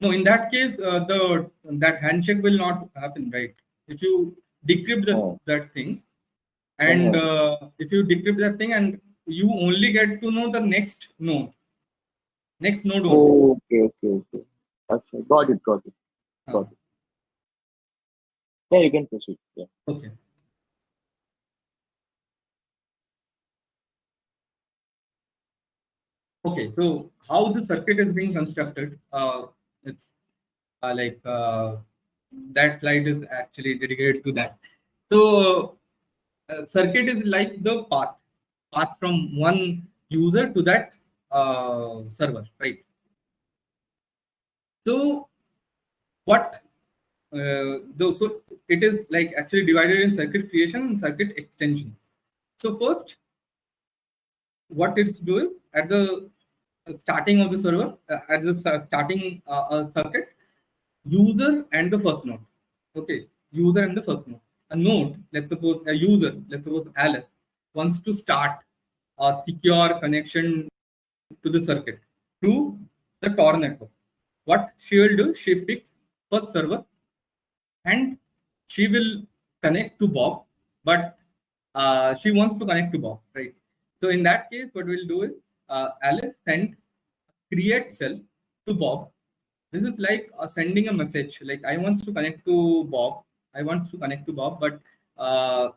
no, in that case, the that handshake will not happen, right? If you decrypt Oh. that thing, and Uh-huh. if you decrypt that thing, and you only get to know the next node only. Okay, okay, okay. Okay, got Uh, it. Yeah, you can proceed. Yeah. okay. Okay, so how the circuit is being constructed, it's like, that slide is actually dedicated to that. So circuit is like the path from one user to that server, right? So what so it is like actually divided in circuit creation and circuit extension. So first, what it's do is, at the starting of the server, at the starting circuit, user and the first node. Okay, user and the first node. A node, let's suppose a user, let's suppose Alice, wants to start a secure connection to the circuit through the TOR network. What she will do, she picks first server and she will connect to Bob, but she wants to connect to Bob, right? So in that case, what we'll do is Alice send create cell to Bob. This is like sending a message, like I want to connect to Bob. I want to connect to Bob, but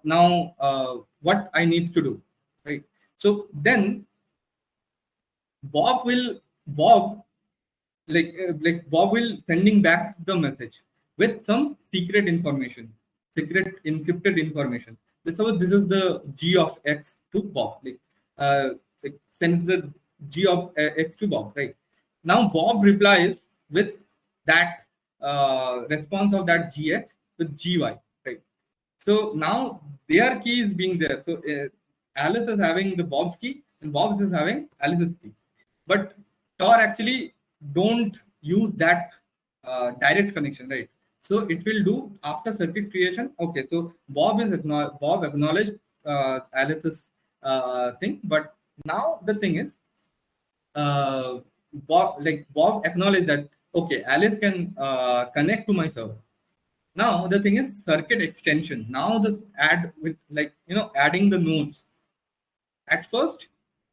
now what I need to do, right? So then Bob like Bob will sending back the message with some secret information, secret encrypted information. Suppose this is the G of X to Bob, like sends the G of X to Bob, right? Now Bob replies with that response of that GX with GY, right? So now their key is being there. So Alice is having the Bob's key and Bob's is having Alice's key. But TOR actually don't use that direct connection, right? So it will do after circuit creation. Okay, so Bob acknowledged Alice's thing, but now the thing is, Bob acknowledged that okay, Alice can connect to my server. Now the thing is circuit extension. Now this add with adding the nodes. At first,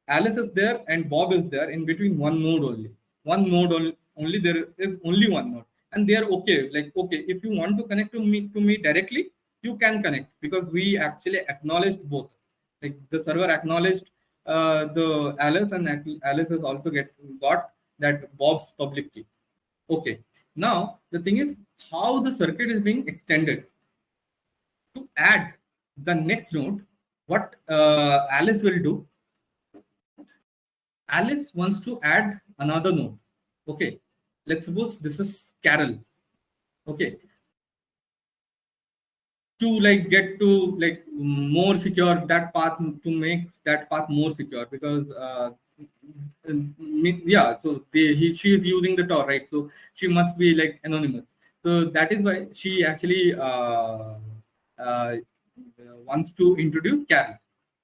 Alice is there and Bob is there in between one node only. Only there is only one node, and they are okay. Like okay, if you want to connect to me directly, you can connect because we actually acknowledged both. Like the server acknowledged the Alice, and Alice has also got that Bob's public key. Okay. Now the thing is how the circuit is being extended to add the next node. What Alice will do, Alice wants to add another node. Okay, let's suppose this is Carol. Okay, to like get to like more secure that path, to make that path more secure, because yeah, so she is using the TOR, right? So she must be like anonymous. So that is why she actually uh, wants to introduce Carol.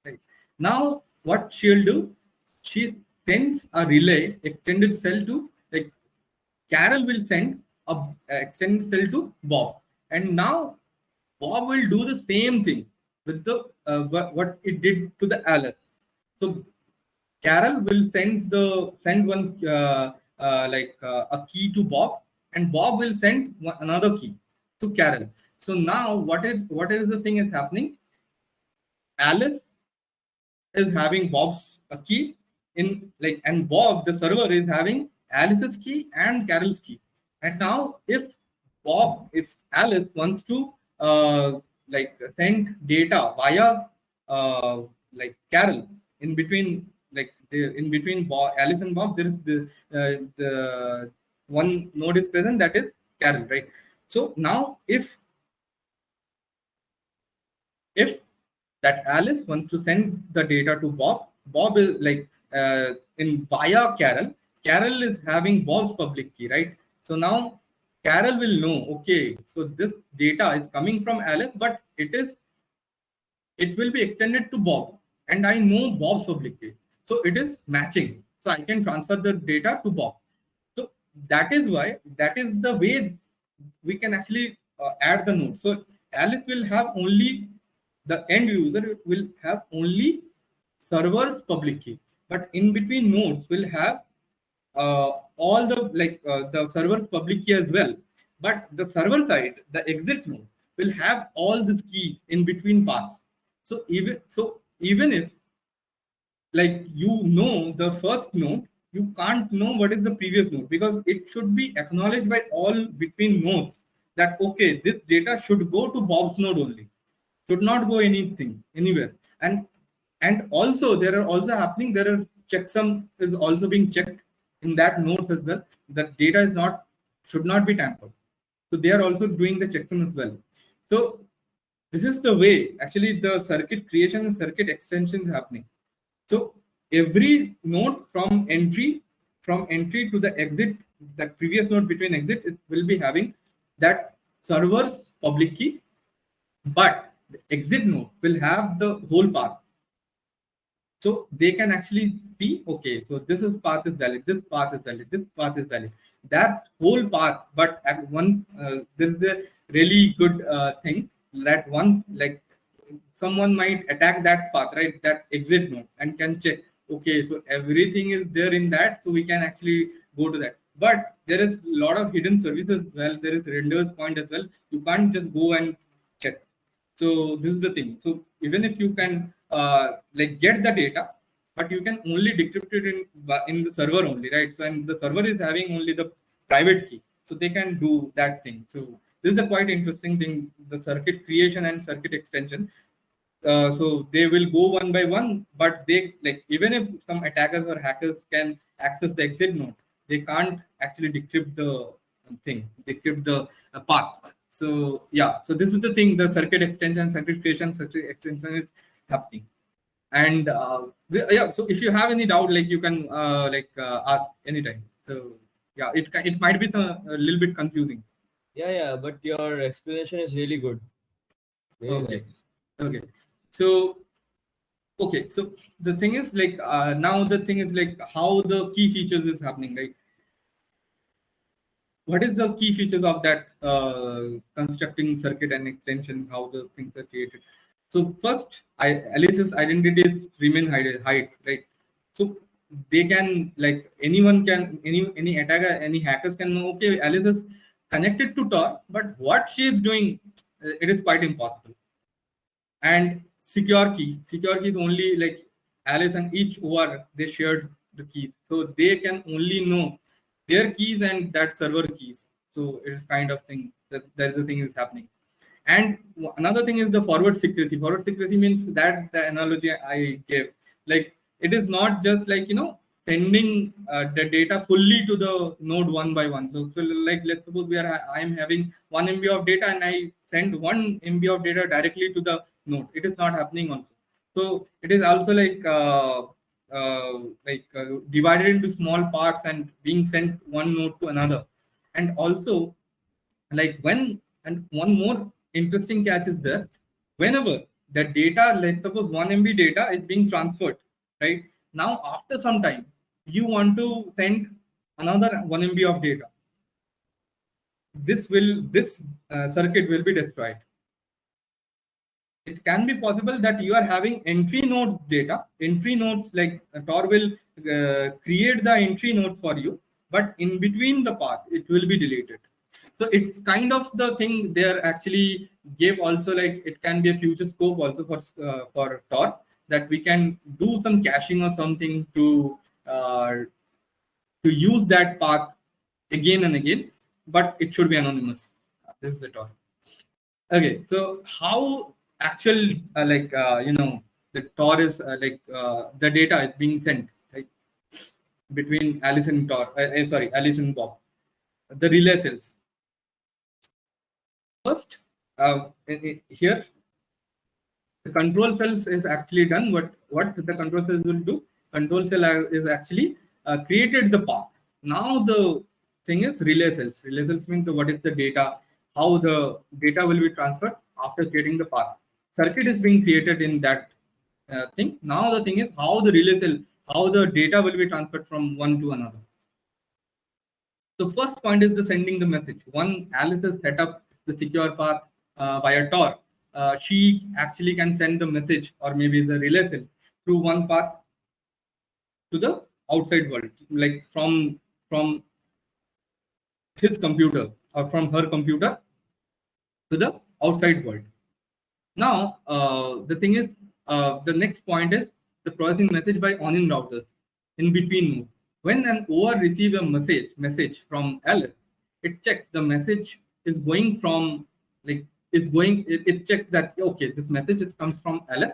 Right now, what she'll do, she sends a relay extended cell to like Carol will send a extended cell to Bob, and now Bob will do the same thing with the what it did to the Alice. So Carol will send one a key to Bob, and Bob will send another key to Carol. So now what is the thing is happening? Alice is having Bob's key in like, and Bob the server is having Alice's key and Carol's key. And now if Alice wants to like send data via Carol in between, like in between Alice and Bob, there is the one node is present, that is Carol, right? So now if that Alice wants to send the data to Bob, Bob is like in via Carol. Carol is having Bob's public key, right? So now Carol will know, okay, so this data is coming from Alice, but it will be extended to Bob, and I know Bob's public key. So it is matching. So I can transfer the data to Bob. So that is the way we can actually add the node. So Alice will have only, the end user will have only server's public key, but in between nodes will have all the server's public key as well. But the server side, the exit node, will have all this key in between paths. So even if like the first node, you can't know what is the previous node, because it should be acknowledged by all between nodes that okay, this data should go to Bob's node only, should not go anywhere. And also there are also happening, there are checksum is also being checked in that nodes as well, that data should not be tampered. So they are also doing the checksum as well. So this is the way actually the circuit creation and circuit extension is happening. So every node from entry to the exit, that previous node between exit, it will be having that server's public key, but the exit node will have the whole path. So they can actually see, okay, so this is path is valid, this path is valid, this path is valid, that whole path. But at one, this is a really good thing, that one, like someone might attack that path, right? That exit node, and can check, okay, so everything is there in that, so we can actually go to that. But there is a lot of hidden services as well. There is render's point as well. You can't just go and check. So this is the thing. So even if you can like get the data, but you can only decrypt it in the server only, right? So and the server is having only the private key, so they can do that thing. So this is a quite interesting thing, the circuit creation and circuit extension. So they will go one by one, but they, like, even if some attackers or hackers can access the exit node, they can't actually decrypt the thing, decrypt the path. So yeah, so this is the thing, the circuit extension, circuit creation, circuit extension is happening. And yeah, so if you have any doubt, like, you can ask anytime. So yeah, it might be a little bit confusing. Yeah, but your explanation is really good. Very Okay. nice. Okay. So okay, so the thing is, like, now the thing is, like, how the key features is happening, right? What is the key features of that constructing circuit and extension, how the things are created? So first, Alice's identities remain hide, right? So they can, like, anyone can, any attacker, any hackers can know, okay, Alice is connected to Tor, but what she is doing, it is quite impossible. And secure key is only, like, Alice and each OR, they shared the keys, so they can only know their keys and that server keys. So it is kind of thing that the thing is happening. And another thing is the forward secrecy. Forward secrecy means that the analogy I gave, like, it is not just like, sending the data fully to the node one by one. So like, let's suppose I am having 1 MB of data, and I send 1 MB of data directly to the node. It is not happening also. So it is also like divided into small parts and being sent one node to another. And also, like, when, and one more interesting catch is there, whenever the data, let's suppose 1 MB data is being transferred, right? Now after some time, you want to send another 1 MB of data, this circuit will be destroyed. It can be possible that you are having entry nodes data, entry nodes, like, Tor will create the entry nodes for you, but in between the path, it will be deleted. So it's kind of the thing there actually gave also, like, it can be a future scope also for Tor, that we can do some caching or something uh, to use that path again and again, but it should be anonymous. This is the Tor. Okay, so how actual the Tor is the data is being sent, right, between Alice and Tor. Sorry, Alice and Bob. The relay cells. First, here the control cells is actually done. What the control cells will do? Control cell is actually created the path. Now the thing is relay cells. Relay cells means what is the data, how the data will be transferred after creating the path. Circuit is being created in that thing. Now the thing is how the relay cell, how the data will be transferred from one to another. The first point is the sending the message. One, Alice has set up the secure path via Tor. She actually can send the message, or maybe the relay cell, through one path to the outside world, like from his computer or from her computer to the outside world. Now, the thing is, the next point is the processing message by on-in routers in between nodes. When an OR receives a message from Alice, it checks the message is going from, like, it checks that, okay, this message comes from Alice,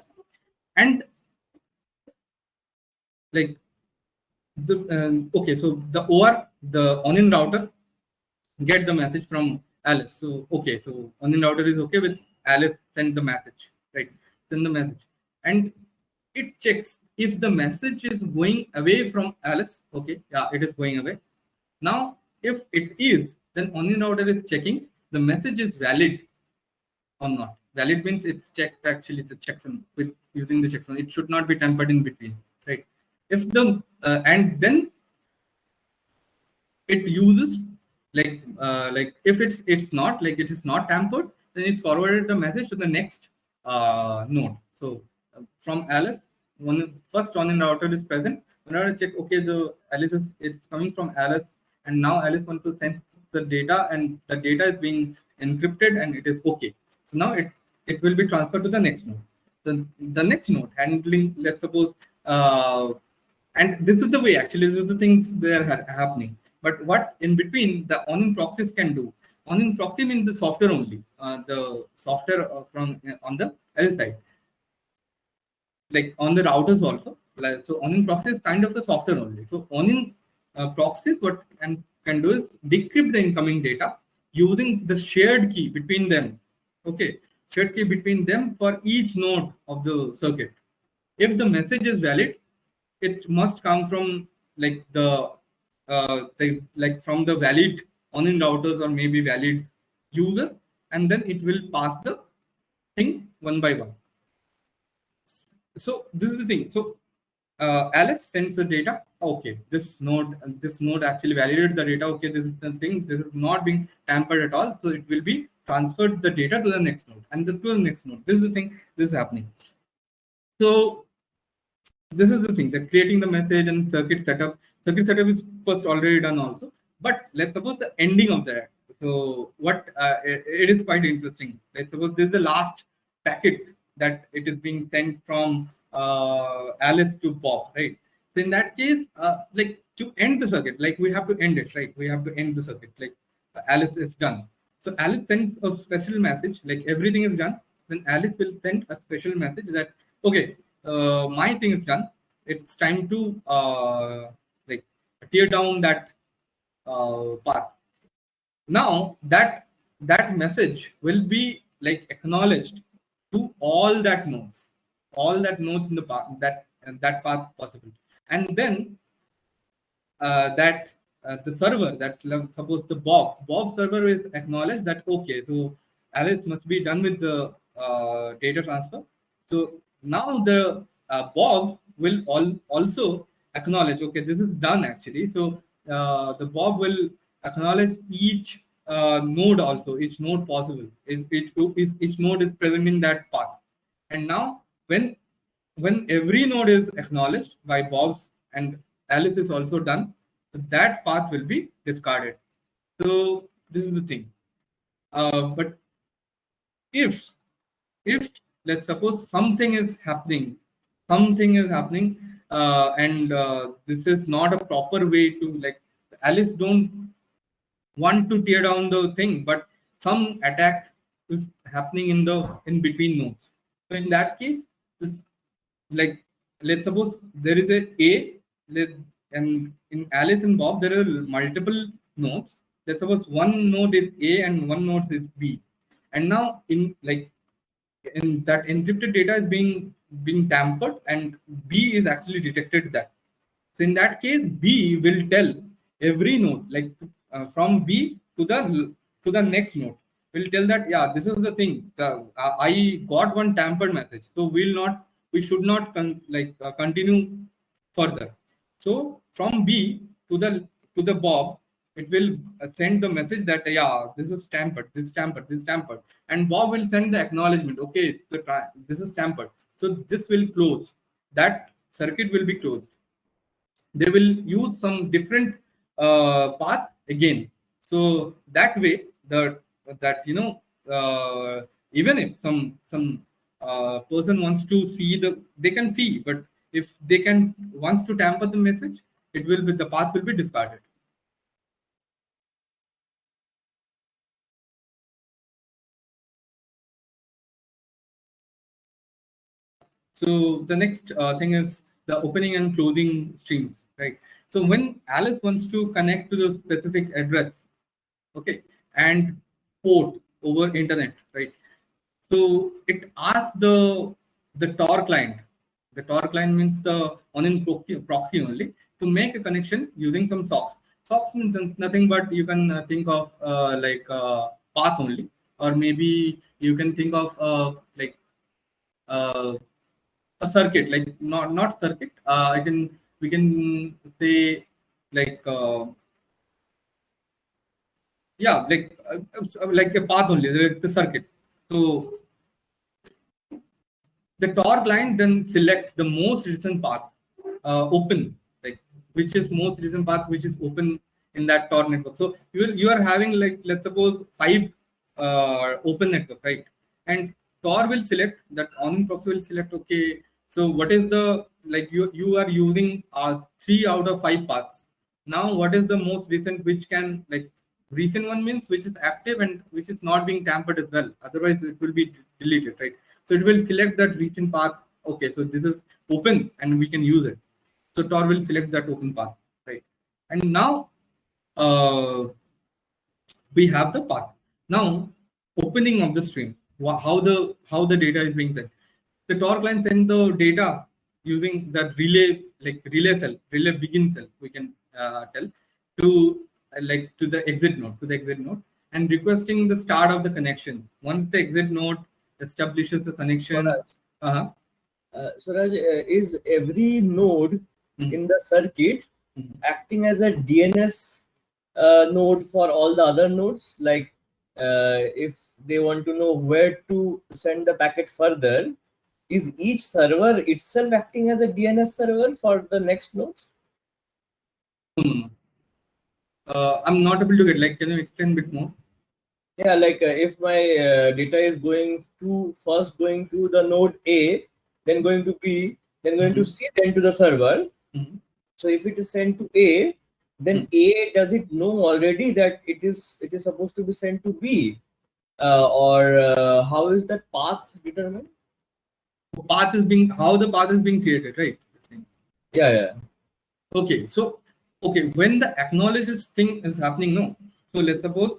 and, like, the okay, so the OR, the on-in router, get the message from Alice. So okay, so on-in router is okay with Alice, send the message, right? Send the message, and it checks if the message is going away from Alice. Okay, yeah, it is going away. Now, if it is, then on-in router is checking the message is valid or not. valid means it's checked actually the checksum with using the checksum. It should not be tampered in between, right? If the and then it uses like if it's not like it is not tampered, then it's forwarded the message to the next node. So from Alice, one first on in router is present. Whenever I check, okay, the Alice is it's coming from Alice, and now Alice wants to send the data, and the data is being encrypted, and it is okay. So now it will be transferred to the next node. The next node handling, let's suppose, and this is the way actually this is the things they are happening. But what in between the on-in proxies can do? On-in proxy means the software only, the software from on the other side, like on the routers also. Like, so on-in proxy is kind of a software only. So on-in proxies what can do is decrypt the incoming data using the shared key between them. Okay, shared key between them for each node of the circuit. If the message is valid, it must come from like like from the valid on-in routers or maybe valid user, and then it will pass the thing one by one. So this is the thing. So Alice sends the data. Okay, this node actually validated the data. Okay, this is the thing. This is not being tampered at all. So it will be transferred the data to the next node and to the next node. This is the thing. This is happening. So this is the thing, that creating the message and circuit setup. Circuit setup is first already done also. But let's suppose the ending of that. So what it is quite interesting. Let's suppose this is the last packet that it is being sent from Alice to Bob, right? So in that case, like to end the circuit, like we have to end it, right? We have to end the circuit. Like Alice is done. So Alice sends a special message, like everything is done. Then Alice will send a special message that okay, my thing is done. It's time to like tear down that path. Now that message will be like acknowledged to all that nodes in the path, that path possible, and then that the server, that's suppose the Bob server is acknowledged that okay, so Alice must be done with the data transfer. So now the Bob will also acknowledge okay, this is done actually. So the Bob will acknowledge each node also, each node possible. Each node is present in that path, and now when every node is acknowledged by Bob's and Alice is also done, so that path will be discarded. So this is the thing. But if let's suppose something is happening, and this is not a proper way to, like, Alice don't want to tear down the thing, but some attack is happening in between nodes. So in that case, this, like, let's suppose there is and in Alice and Bob there are multiple nodes. Let's suppose one node is A and one node is B, and now in that encrypted data is being tampered, and B is actually detected that. So in that case, B will tell every node, like from B to the next node, will tell that yeah, this is the thing. I got one tampered message, so we should not continue further. So from B to the Bob, it will send the message that yeah, this is tampered, this is tampered, this is tampered, and Bob will send the acknowledgement. Okay, this is tampered, so this will close. That circuit will be closed. They will use some different path again. So that way, even if some person wants to see they can see, but if they wants to tamper the message, the path will be discarded. So the next thing is the opening and closing streams, right? So when Alice wants to connect to the specific address, okay, and port over internet, right? So it asks the TOR client. The TOR client means the on-in proxy only, to make a connection using some socks. Socks means nothing but you can think of path only. or maybe you can think of like a circuit, like not circuit. I can We can say like yeah, like a path only, like the circuits. So the TOR client then selects the most recent path open, like which is most recent path which is open in that TOR network. So you are having, like, let's suppose 5 open network, right? And TOR will select that, on proxy will select, okay, so what is the, like, you are using 3 out of 5 paths. Now what is the most recent, which can, like, recent one means which is active and which is not being tampered as well, otherwise it will be deleted, right? So it will select that recent path. Okay, so this is open and we can use it. So TOR will select that open path, right? And now we have the path. Now, opening of the stream, how the data is being sent. The TOR client sends the data using the relay, like relay begin cell, we can tell, to to the exit node, and requesting the start of the connection. Once the exit node establishes the connection, Swaraj, uh-huh. Swaraj, is every node Mhm. in the circuit Mhm. acting as a DNS node for all the other nodes? Like, if they want to know where to send the packet further, is each server itself acting as a DNS server for the next nodes? Hmm. I'm not able to get, like, can you explain a bit more? Yeah, like if my data is going to the node A, then going to B, then going to Mhm. C, then to the server. Mhm. So if it is sent to A, then Mhm. A, does it know already that it is supposed to be sent to B, or how is that path determined? How the path is being created, right? Yeah, yeah. Okay, so okay, when the acknowledges thing is happening, no. So let's suppose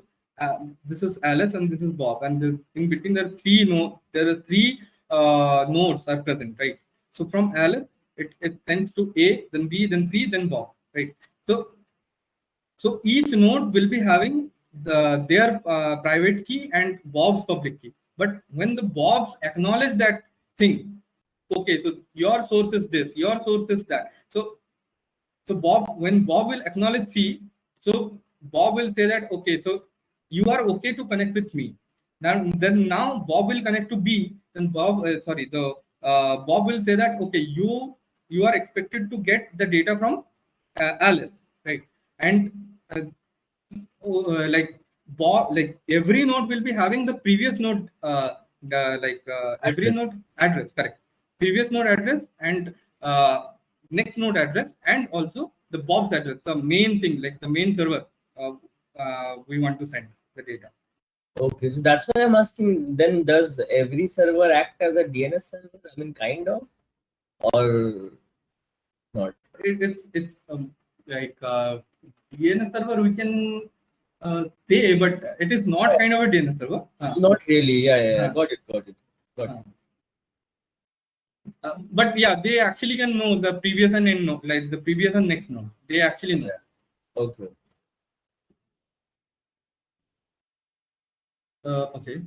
this is Alice and this is Bob, and in between there are three nodes are present, right? So from Alice, it sends to A, then B, then C, then Bob, right? So each node will be having their private key and Bob's public key. But when the Bobs acknowledge that thing, okay, so your source is this, your source is that. So when Bob will acknowledge C, so Bob will say that, okay, so you are okay to connect with me. Now Bob will connect to B. Then Bob will say that, okay, you are expected to get the data from Alice, right? And uh, like Bob, like every node will be having the previous node, every Address. node address, correct? Previous node address and next node address, and also the Bob's address, the main thing, like the main server we want to send the data. Okay, so that's why I'm asking. Then does every server act as a DNS server? I mean, kind of, or not? It's like DNS server, we can say, but it is not kind of a DNS server. Not really. Yeah, yeah, yeah. Uh, Got it. Got it. Got it. uh. But yeah, they actually can know the previous and end node, like the previous and next node. They actually know. Yeah. Okay. Okay.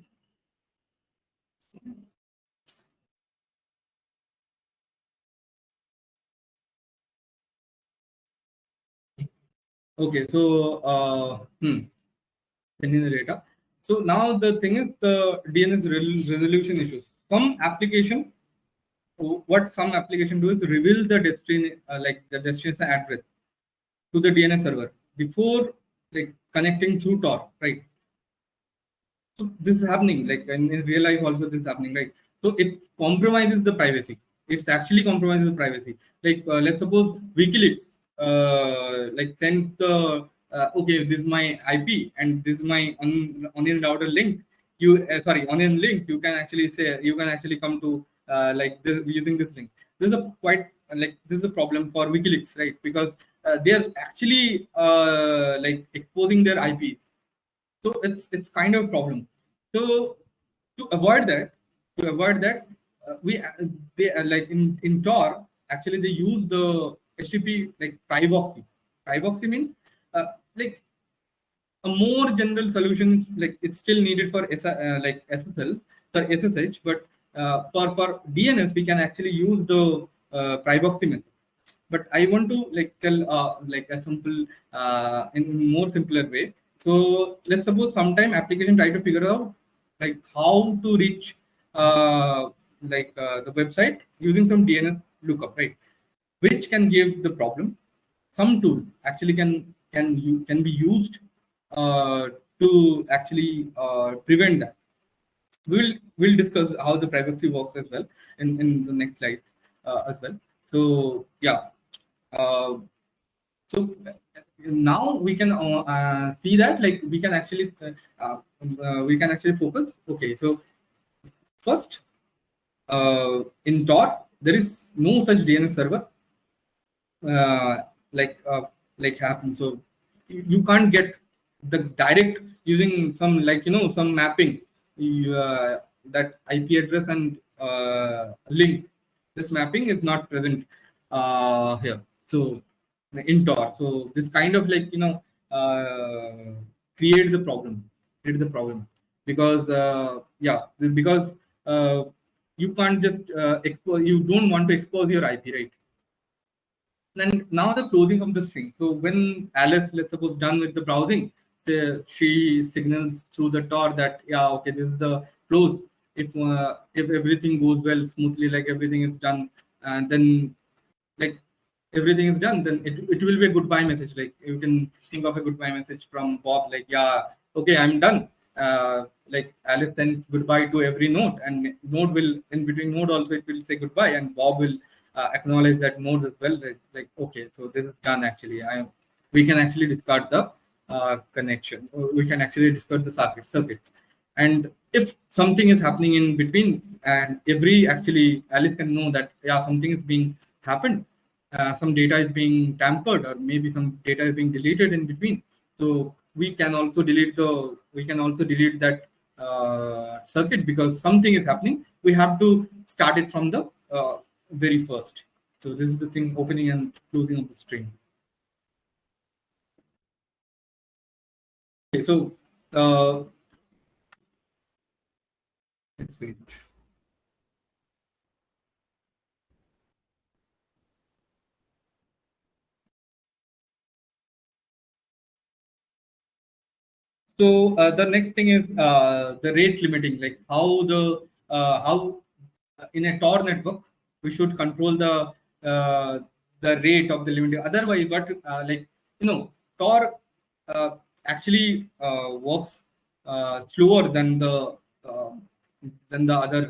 Okay. So, sending the data. So now the thing is the DNS resolution issues. What some application do is reveal the the destination address to the DNS server before, like, connecting through Tor, right? So this is happening, like in real life also this is happening, right? So it compromises the privacy. It's actually compromises the privacy. Like, let's suppose WikiLeaks like send the okay, this is my IP and this is my onion router link. Onion link. You can actually come to using this link. This is a problem for WikiLeaks, right? Because they are actually like exposing their IPs, so it's kind of a problem. So to avoid that, we they like in Tor, actually they use the HTTP, like privoxy. Privoxy means like A more general solution is like it's still needed for like SSL, sorry, SSH, but for DNS we can actually use the privacy method. But I want to like tell like a simple in more simpler way. So let's suppose sometime application try to figure out like how to reach the website using some DNS lookup, right? Which can give the problem. Some tool actually can be used uh, to actually prevent that. We'll discuss how the privacy works as well in the next slides as well. So yeah, uh, so now we can see that like we can actually focus. Okay, so first in TOR there is no such DNS server uh, like uh, like happen. So you can't get the direct using some like some mapping that IP address and link. This mapping is not present here. So in TOR, so this kind of like create the problem, because yeah, because you can't just expose. You don't want to expose your IP, right? And now the closing of the string. So when Alice, let's suppose, done with the browsing, say she signals through the TOR that yeah, okay, this is the close. If everything goes well smoothly, like everything is done, and then like everything is done, then it will be a goodbye message. Like you can think of a goodbye message from Bob, like yeah, okay, I'm done. Like Alice sends goodbye to every node, and node will in between node also it will say goodbye, and Bob will acknowledge that node as well. Like okay, so this is done. Actually, we can actually discard the connection. Or we can actually discard the circuit. And if something is happening in between, and every actually Alice can know that yeah, something is being happened, some data is being tampered, or maybe some data is being deleted in between. So we can also delete that circuit, because something is happening. We have to start it from the very first. So this is the thing, opening and closing of the string. Okay, so let's wait. So the next thing is the rate limiting, like how in a TOR network we should control the rate of the limiting. Otherwise, what TOR uh, actually works slower uh, than the other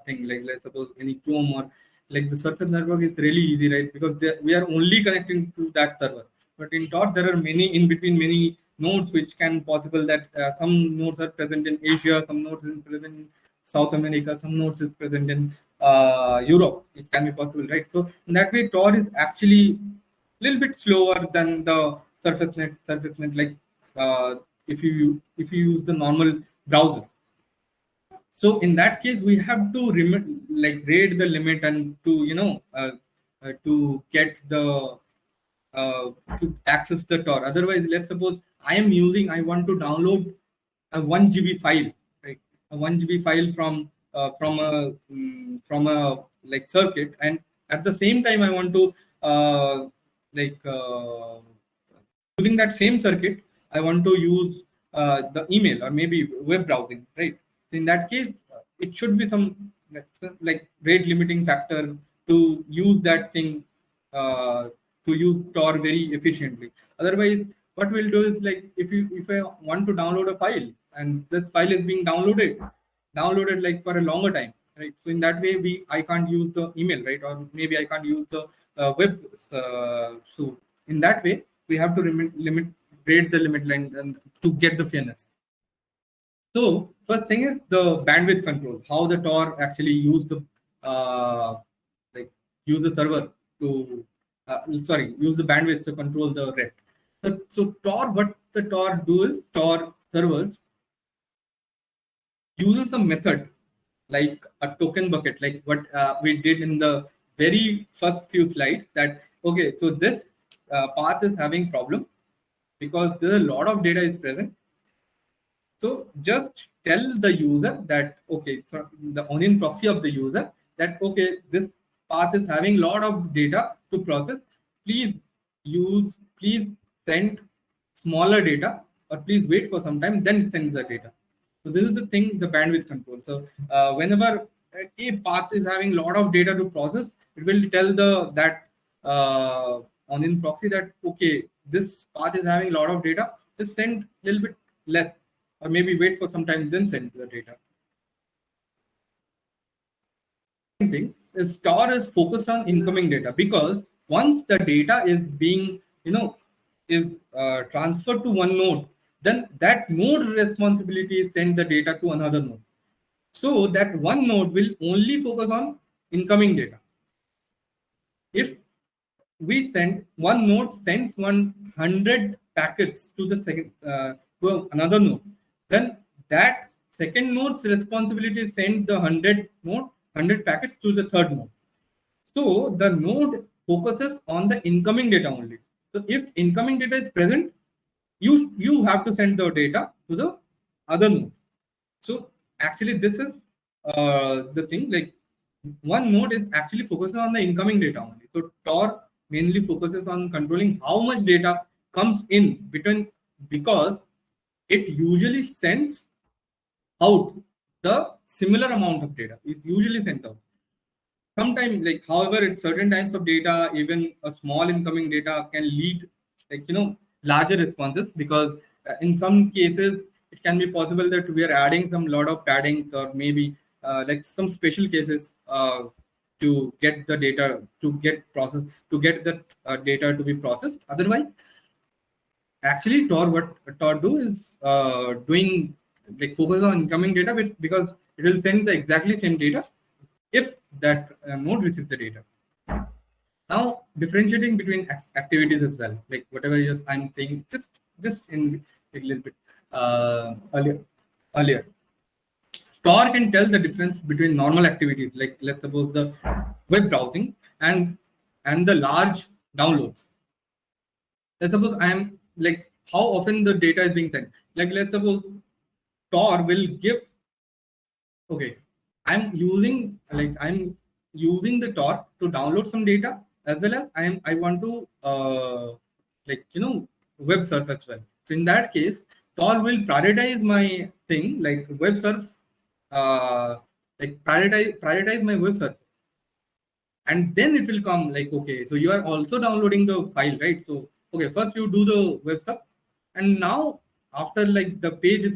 thing. Like let's suppose any Chrome or like the surface network is really easy, right? Because we are only connecting to that server. But in TOR, there are many nodes which can possible that some nodes are present in Asia, some nodes is present in South America, some nodes is present in Europe. It can be possible, right? So in that way, TOR is actually a little bit slower than the surface net. Like if you use the normal browser. So in that case, we have to raid the limit, and to to get the to access the TOR. Otherwise, let's suppose I want to download a 1 GB file, right? A 1 GB file from a like circuit, and at the same time I want to like using that same circuit, I want to use the email or maybe web browsing, right? So in that case, it should be some like rate limiting factor to use that thing, uh, to use TOR very efficiently. Otherwise, what we'll do is like if I want to download a file, and this file is being downloaded like for a longer time, right? So in that way, I can't use the email, right? Or maybe I can't use the web. So in that way, we have to rate the limit line and to get the fairness. So first thing is the bandwidth control. How the TOR actually uh, like use the server to use the bandwidth to control the rate. So TOR, what the TOR do is TOR servers uses a method like a token bucket, like what we did in the very first few slides. That okay, so this path is having problem. because there's a lot of data is present. So just tell the user that, okay, so the onion proxy of the user that, okay, this path is having a lot of data to process. Please send smaller data, or please wait for some time, then send the data. So this is the thing, the bandwidth control. So whenever a path is having a lot of data to process, it will tell that onion proxy that, okay, this path is having a lot of data, just send a little bit less, or maybe wait for some time, then send the data. Thing is, TOR is focused on incoming data, because once the data is being, transferred to one node, then that node responsibility is send the data to another node. So that one node will only focus on incoming data. If we send one node sends 100 packets to the second to another node, then that second node's responsibility is send the 100 packets to the third node. So the node focuses on the incoming data only. So if incoming data is present, you have to send the data to the other node. So actually this is the thing, like one node is actually focusing on the incoming data only. So TOR mainly focuses on controlling how much data comes in between, because it usually sends out the similar amount of data. It usually sends out. Sometimes, like, however, it's certain types of data, even a small incoming data can lead, larger responses, because in some cases it can be possible that we are adding some lot of paddings, or maybe like some special cases to get the data to get processed, to get the data to be processed. Otherwise, actually, what TOR do is doing, like, focus on incoming data, because it will send the exactly same data if that node receives the data. Now, differentiating between activities as well, like whatever I'm saying, just in a little bit earlier. TOR can tell the difference between normal activities, like let's suppose the web browsing and the large downloads. Let's suppose I'm like how often the data is being sent. Like let's suppose TOR will give, okay, I'm using the TOR to download some data, as well as I want to web surf as well. So in that case, TOR will prioritize my thing, like web surf, prioritize my web surf, and then it will come like, okay, so you are also downloading the file, right? So okay, first you do the web surf, and now after like the page is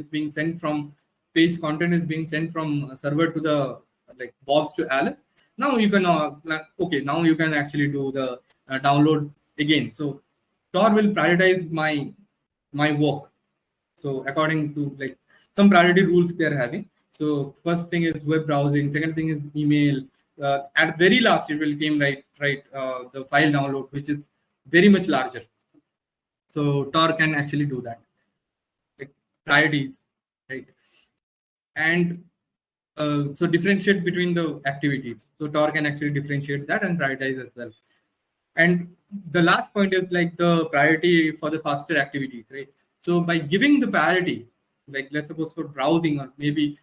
being sent from page content is being sent from server to the like Bob's to Alice. Now you can now you can actually do the download again. So TOR will prioritize my work. So according to like some priority rules they're having. So first thing is web browsing, second thing is email. At very last it will came the file download, which is very much larger. So TOR can actually do that, like priorities, right? And so differentiate between the activities. So TOR can actually differentiate that and prioritize as well. And the last point is like the priority for the faster activities, right? So by giving the priority, like let's suppose for browsing or maybe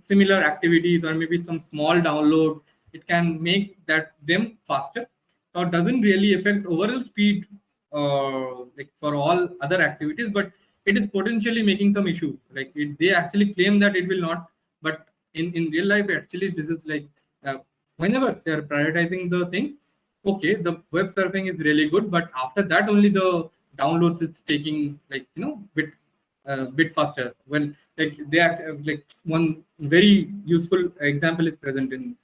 similar activities or maybe some small download, it can make them faster, or doesn't really affect overall speed like for all other activities, but it is potentially making some issues. Like they actually claim that it will not, but in real life, actually this is like whenever they're prioritizing the thing, okay, the web surfing is really good, but after that only the downloads is taking like bit faster. When like they like one very useful example is present in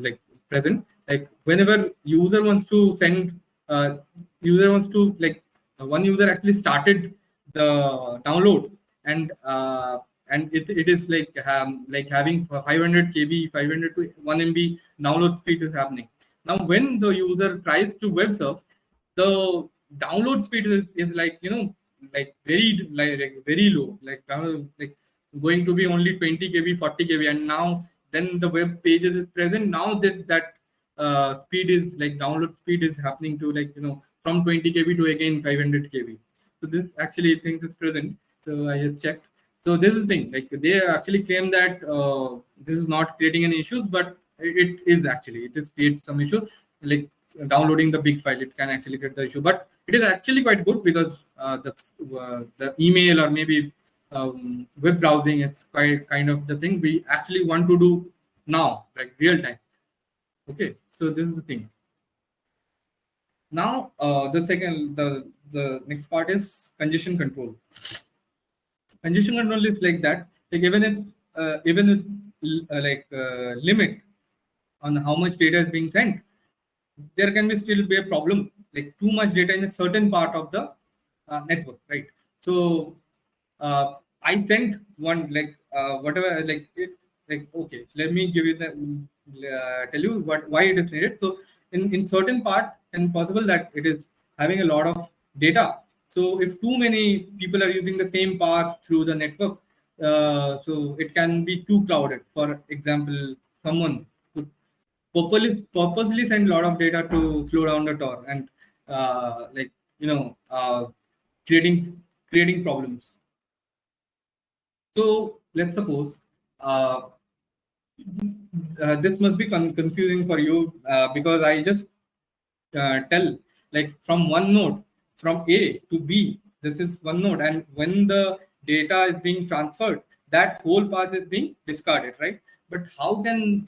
like whenever user wants to send one user actually started the download, and it is like having 500 kb 500 to 1 MB download speed is happening. Now when the user tries to web surf, the download speed is like very low, like going to be only 20 kb 40 kb, and now then the web pages is present. Now that speed is like download speed is happening to like from 20 kb to again 500 kb. So this actually things is present. So I just checked. So this is the thing, like they actually claim that this is not creating any issues, but it is actually, it is create some issue. Like downloading the big file, it can actually create the issue, but it is actually quite good because the email or maybe web browsing, it's quite kind of the thing we actually want to do now, like real time. Okay, so this is the thing. Now the next part is congestion control. Congestion control is like that, like even if limit on how much data is being sent, there can be still be a problem, like too much data in a certain part of the network, right? So I sent one, like whatever, like okay, let me give you the tell you why it is needed. So in certain part, and possible that it is having a lot of data. So if too many people are using the same path through the network, so it can be too crowded. For example, someone could purposely send a lot of data to slow down the TOR and like creating problems. So let's suppose this must be confusing for you because I just tell, like from one node from A to B, this is one node, and when the data is being transferred, that whole path is being discarded, right? But how can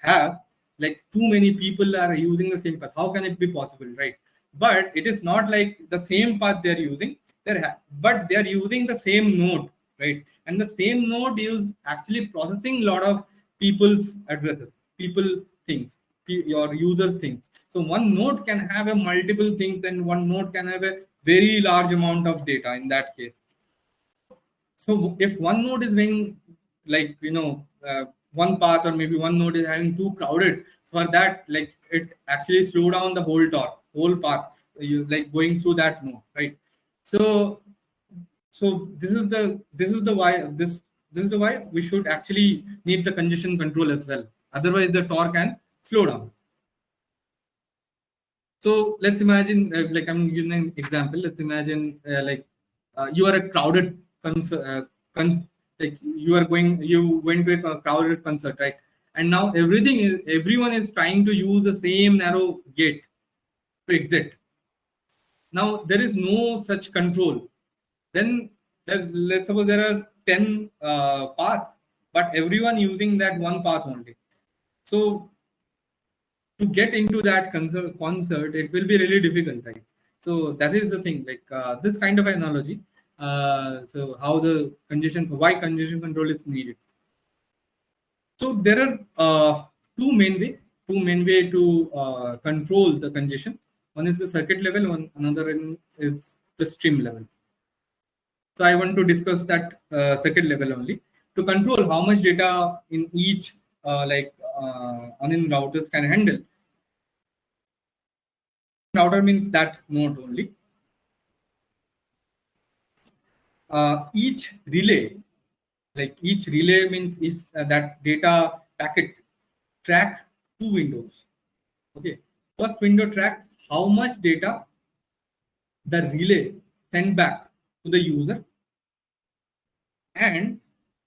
have like too many people are using the same path? How can it be possible, right? But it is not like the same path they're using, but they're using the same node, right? And the same node is actually processing a lot of people's addresses, people things, your users things. So one node can have a multiple things, and one node can have a very large amount of data in that case. So if one node is being like one path, or maybe one node is having too crowded, so for that, like it actually slow down the whole path, you like going through that node, right? So this is the why we should actually need the congestion control as well. Otherwise, the TOR can slow down. So let's imagine, like I'm giving an example. Let's imagine you are a crowded like you went to a crowded concert, right? And now everyone is trying to use the same narrow gate to exit. Now there is no such control. Then let's suppose there are 10 paths, but everyone using that one path only. So to get into that concert, it will be really difficult, right? So that is the thing, like this kind of analogy. So how why congestion control is needed. So there are two main way to control the congestion. One is the circuit level, another is the stream level. So I want to discuss that circuit level only, to control how much data in each onion routers can handle. Router means that node only. Each relay means is that data packet track two windows. Okay, first window tracks how much data the relay sent back to the user, and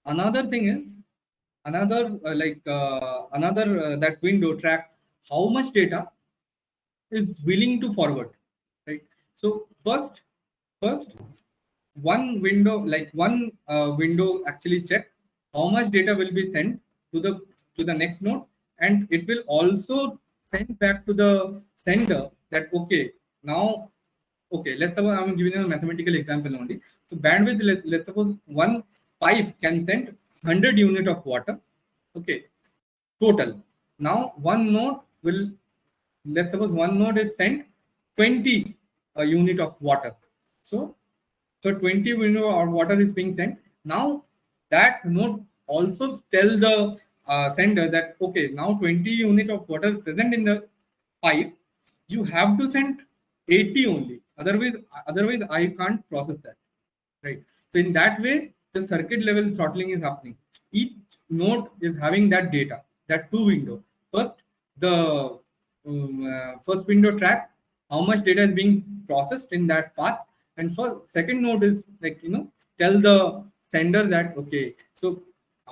another thing is that window tracks how much data is willing to forward, right? So first one window actually check how much data will be sent to the next node, and it will also send back to the sender that let's suppose I'm giving you a mathematical example only. So bandwidth, let's suppose one pipe can send 100 unit of water, okay, total. Now one node will, let's suppose one node is sent 20 unit of water. So 20 unit of water is being sent. Now that node also tell the sender that okay, now 20 unit of water is present in the pipe. You have to send 80 only. Otherwise I can't process that, right? So in that way, the circuit level throttling is happening. Each node is having that data, that two window. First, the first window tracks how much data is being processed in that path, and for second node is like tell the sender that okay, so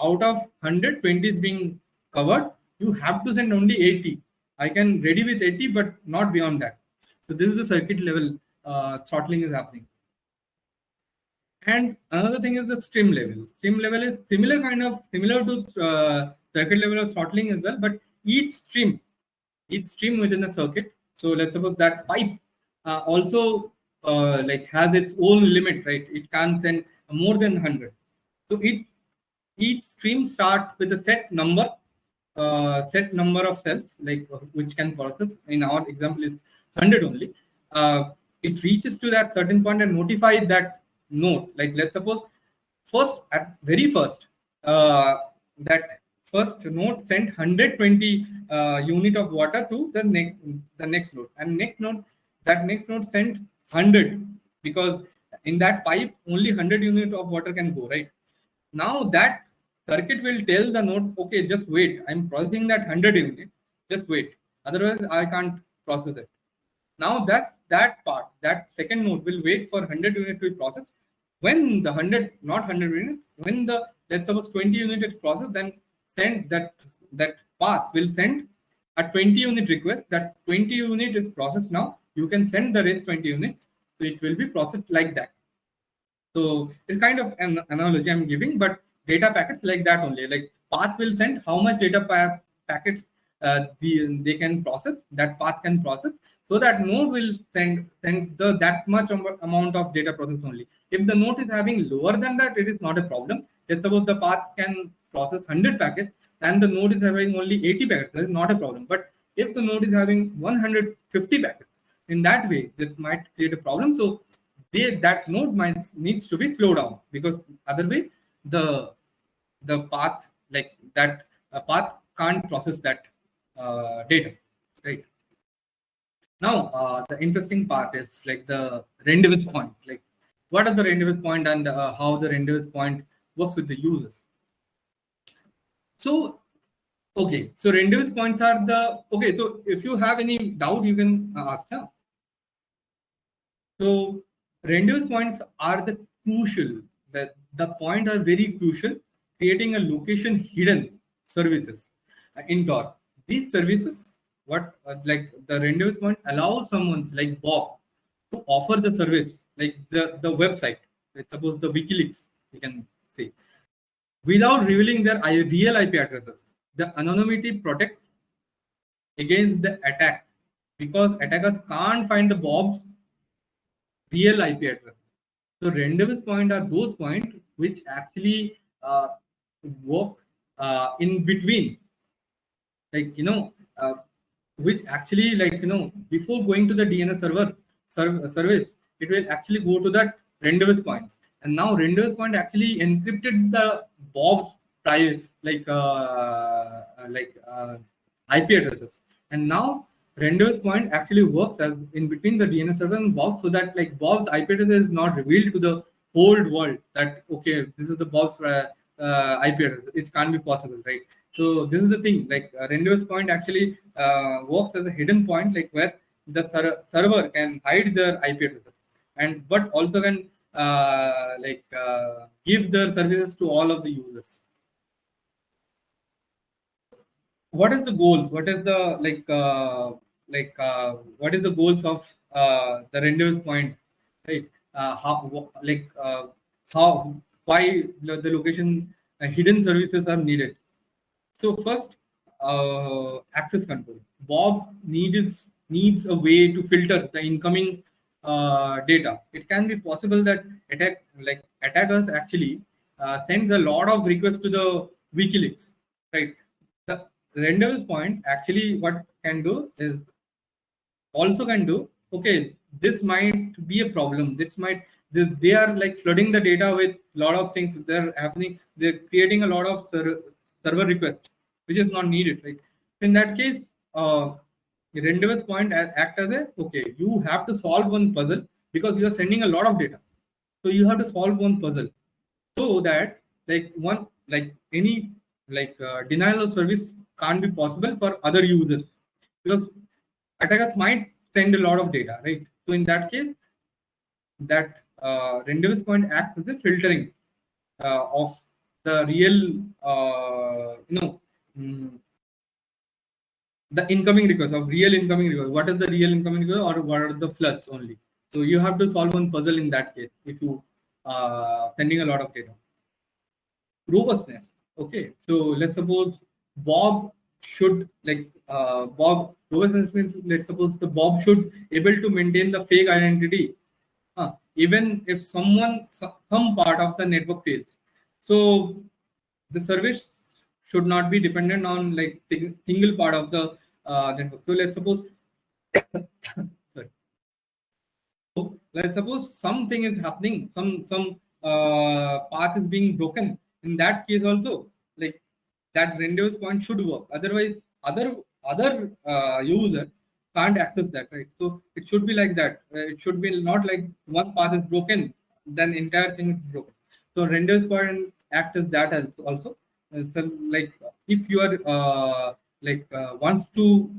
out of 120 is being covered, you have to send only 80. I can ready with 80, but not beyond that. So this is the circuit level throttling is happening. And another thing is the stream level. Stream level is similar to circuit level of throttling as well, but each stream within a circuit. So let's suppose that pipe also like has its own limit, right? It can't send more than 100. So each stream start with a set number of cells, like which can process. In our example, it's 100 only. It reaches to that certain point and notify that node. Like let's suppose very first, that first node sent 120 unit of water to the next node, and next node sent 100, because in that pipe only 100 unit of water can go, right? Now that circuit will tell the node, okay, just wait, I'm processing that 100 unit, just wait, otherwise I can't process it. Now that second node will wait for 100 unit to be processed. When the 100, not 100 unit, when the let's suppose 20 unit is processed, then send that path will send a 20 unit request. That 20 unit is processed now. You can send the rest 20 units. So it will be processed like that. So it's kind of an analogy I'm giving, but data packets like that only. Like path will send how much data packets they can process, that path can process, so that node will send that much amount of data process only. If the node is having lower than that, it is not a problem. Let's suppose the path can process 100 packets and the node is having only 80 packets, that is not a problem. But if the node is having 150 packets, in that way, that might create a problem. So that node needs to be slowed down, because other way the path, like that path can't process that data, right? Now the interesting part is like the rendezvous point. Like what are the rendezvous point and how the rendezvous point works with the users. So okay, so rendezvous points are okay. So if you have any doubt, you can ask now. So rendezvous points are the crucial. The point are very crucial, creating a location hidden services in TOR. These services, like the rendezvous point allows someone like Bob to offer the service, like the website. Let's suppose the WikiLeaks, you can say, without revealing their real IP addresses. The anonymity protects against the attacks, because attackers can't find the Bob's real IP address. So rendezvous point are those points which actually work in between, like which actually, like before going to the DNS service, it will actually go to that rendezvous points. And now rendezvous point actually encrypted the Bob's private IP addresses, and now rendezvous point actually works as in between the DNS server and Bob, so that like Bob's IP address is not revealed to the whole world that okay, this is the Bob's IP address. It can't be possible, right? So this is the thing. Like rendezvous point actually works as a hidden point, like where the server can hide their IP addresses, and but also can give their services to all of the users. What is the goals? What is the what is the goals of the rendezvous point, right? Why the location hidden services are needed. So first, access control. Bob needs a way to filter the incoming data. It can be possible that attackers actually sends a lot of requests to the WikiLeaks, right? The rendezvous point actually what can do is also can do, okay, this might be a problem. They are like flooding the data with a lot of things. They're creating a lot of server requests, which is not needed, right? In that case, the rendezvous point act as a, okay, you have to solve one puzzle, because you are sending a lot of data. So you have to solve one puzzle, so that any denial of service can't be possible for other users, because attackers might send a lot of data, right? So in that case, that rendezvous point acts as a filtering of the real, the incoming request of real incoming request. What is the real incoming request, or what are the floods only? So you have to solve one puzzle in that case if you sending a lot of data. Robustness. Okay, so let's suppose Bob should Bob robustness means, let's suppose the Bob should able to maintain the fake identity, even if some part of the network fails. So the service should not be dependent on like single part of the network. So let's suppose sorry. So let's suppose something is happening, some path is being broken. In that case also, like that rendezvous point should work. Otherwise, other user can't access that, right? So it should be like that. It should be not like one path is broken, then entire thing is broken. So rendezvous point act as that as also. So like if you are wants to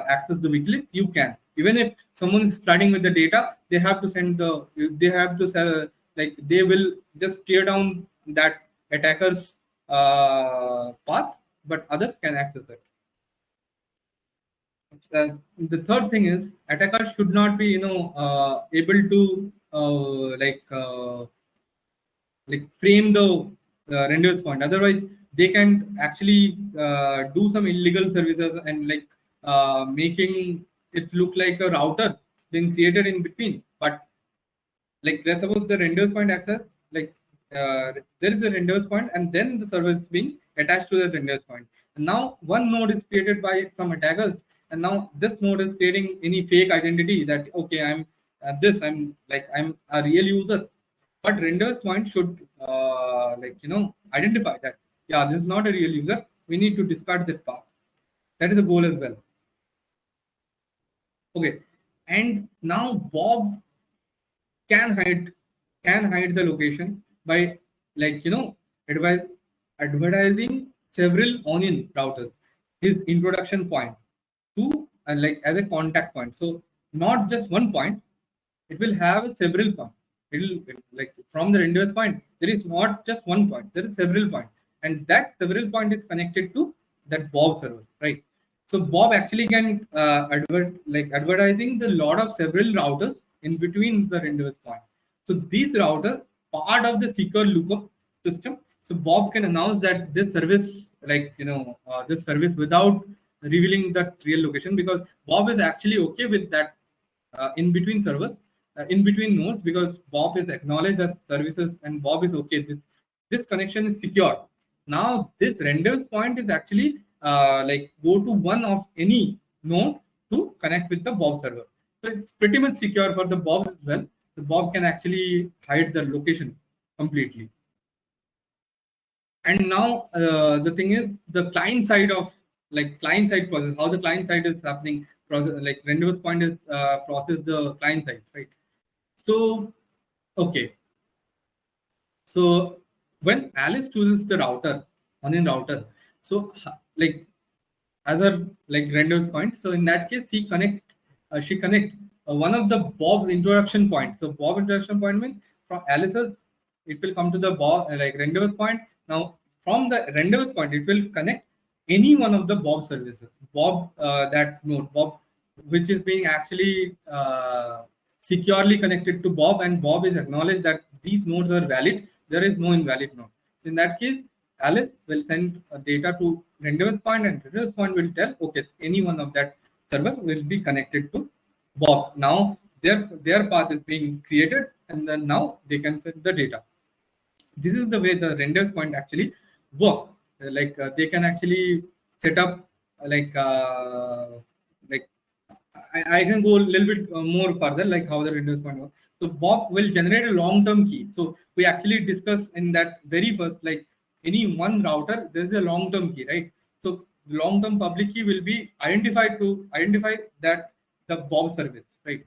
access the WikiLeaks, you can. Even if someone is flooding with the data, they have to send the. They have to sell, like they will just tear down that attacker's path, but others can access it. The third thing is attackers should not be able to frame the rendezvous point. Otherwise, they can actually do some illegal services and making it look like a router being created in between. But like let's suppose the rendezvous point access, there is a rendezvous point and then the service is being attached to the rendezvous point. And now one node is created by some attackers, and now this node is creating any fake identity that okay, I'm a real user. But rendezvous point should identify that yeah, this is not a real user. We need to discard that path. That is the goal as well. Okay, and now Bob can hide the location by advertising several onion routers, his introduction point to as a contact point. So not just one point, it will have several points. From the rendezvous point, there is not just one point, there is several points, and that several point is connected to that Bob server, right? So Bob actually can advertising the lot of several routers in between the rendezvous point. So these routers part of the secure lookup system. So Bob can announce that this service, this service without revealing that real location, because Bob is actually okay with that in between servers, in between nodes, because Bob is acknowledged as services and Bob is okay. This connection is secure. Now this rendezvous point is actually go to one of any node to connect with the Bob server. So it's pretty much secure for the Bob as well. The Bob can actually hide the location completely. And now the thing is the client side of client side process, how the client side is happening. Rendezvous point is process the client side, right? So okay. So when Alice chooses the router, onion router, so as a rendezvous point, so in that case she connect one of the Bob's introduction points. So Bob introduction point means from Alice's, it will come to the Bob rendezvous point. Now from the rendezvous point, it will connect any one of the Bob services. Bob that node Bob, which is being actually securely connected to Bob, and Bob is acknowledged that these nodes are valid. There is no invalid node. So in that case, Alice will send data to rendezvous point, and rendezvous point will tell, okay, any one of that server will be connected to Bob. Now their path is being created, and then now they can send the data. This is the way the rendezvous point actually work. They can actually set up I can go a little bit more further, like how the rendezvous point works. So Bob will generate a long-term key. So we actually discussed in that very first, any one router, there is a long-term key, right? So the long-term public key will be identified to identify that the Bob service, right?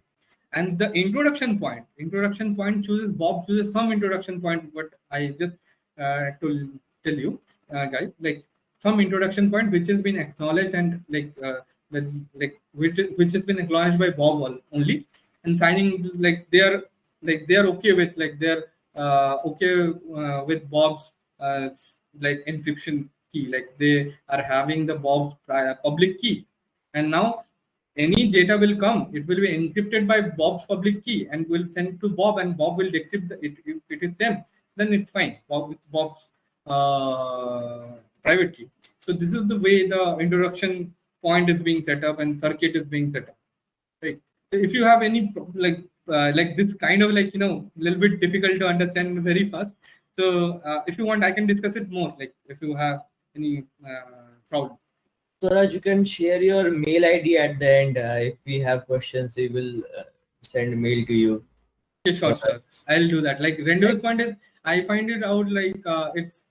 And the introduction point chooses Bob chooses some introduction point. What I just tell you guys, some introduction point which has been acknowledged and which has been acknowledged by Bob only, and signing they are okay with with Bob's encryption key, like they are having the Bob's public key, and now any data will come, it will be encrypted by Bob's public key and will send to Bob, and Bob will decrypt it. If it is them, then it's fine. With Bob's private key. So this is the way the introduction point is being set up and circuit is being set up, right? So if you have any this kind of little bit difficult to understand very fast. So if you want, I can discuss it more. Like if you have any problem. Swaraj, you can share your mail ID at the end. If we have questions, we will send mail to you. Okay, sure. I'll do that. Like Rendo's point is, I find it out it's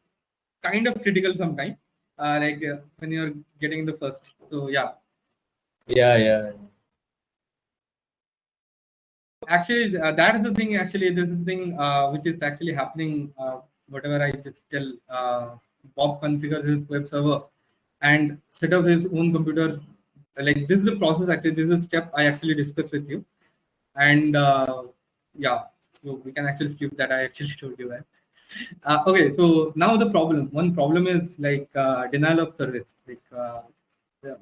kind of critical sometimes. When you're getting the first. So yeah. Yeah. Actually, that is the thing. Actually, this is the thing which is actually happening. Whatever I just tell, Bob configures his web server and set up his own computer. Like this is the process. Actually, this is a step I actually discussed with you, and yeah. So we can actually skip that. I actually told you that. Okay, so now the problem. One problem is denial of service. The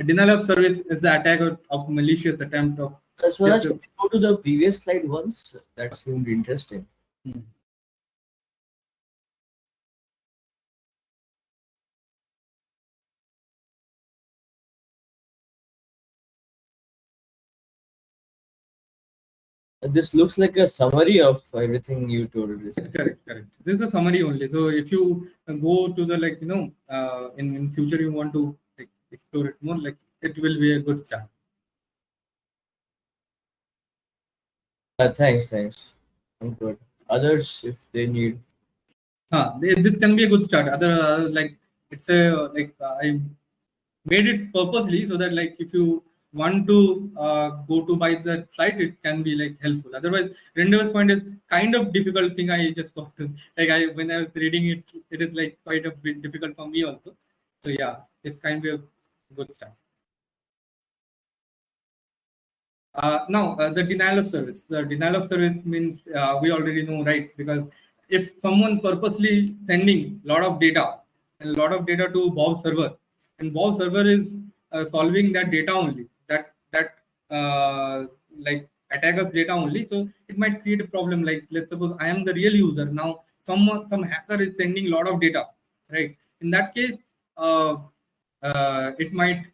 denial of service is the attack of malicious attempt of. Swaraj, go to the previous slide once. That seemed interesting. This looks like a summary of everything you told. Correct. This is a summary only. So if you go to the in future you want to explore it more, it will be a good start. Thanks. I'm good. Others, if they need. This can be a good start. Other it's a I made it purposely so that if you want to go to buy that site, it can be helpful. Otherwise, Render's point is kind of difficult thing. I just got to when I was reading it, it is quite a bit difficult for me also. So yeah, it's kind of a good start. Now, the denial of service. The denial of service means we already know, right? Because if someone purposely sending a lot of data to Bob server, and Bob server is solving that data only, that attackers data only, so it might create a problem. Like let's suppose I am the real user now. Some hacker is sending a lot of data, right? In that case, it might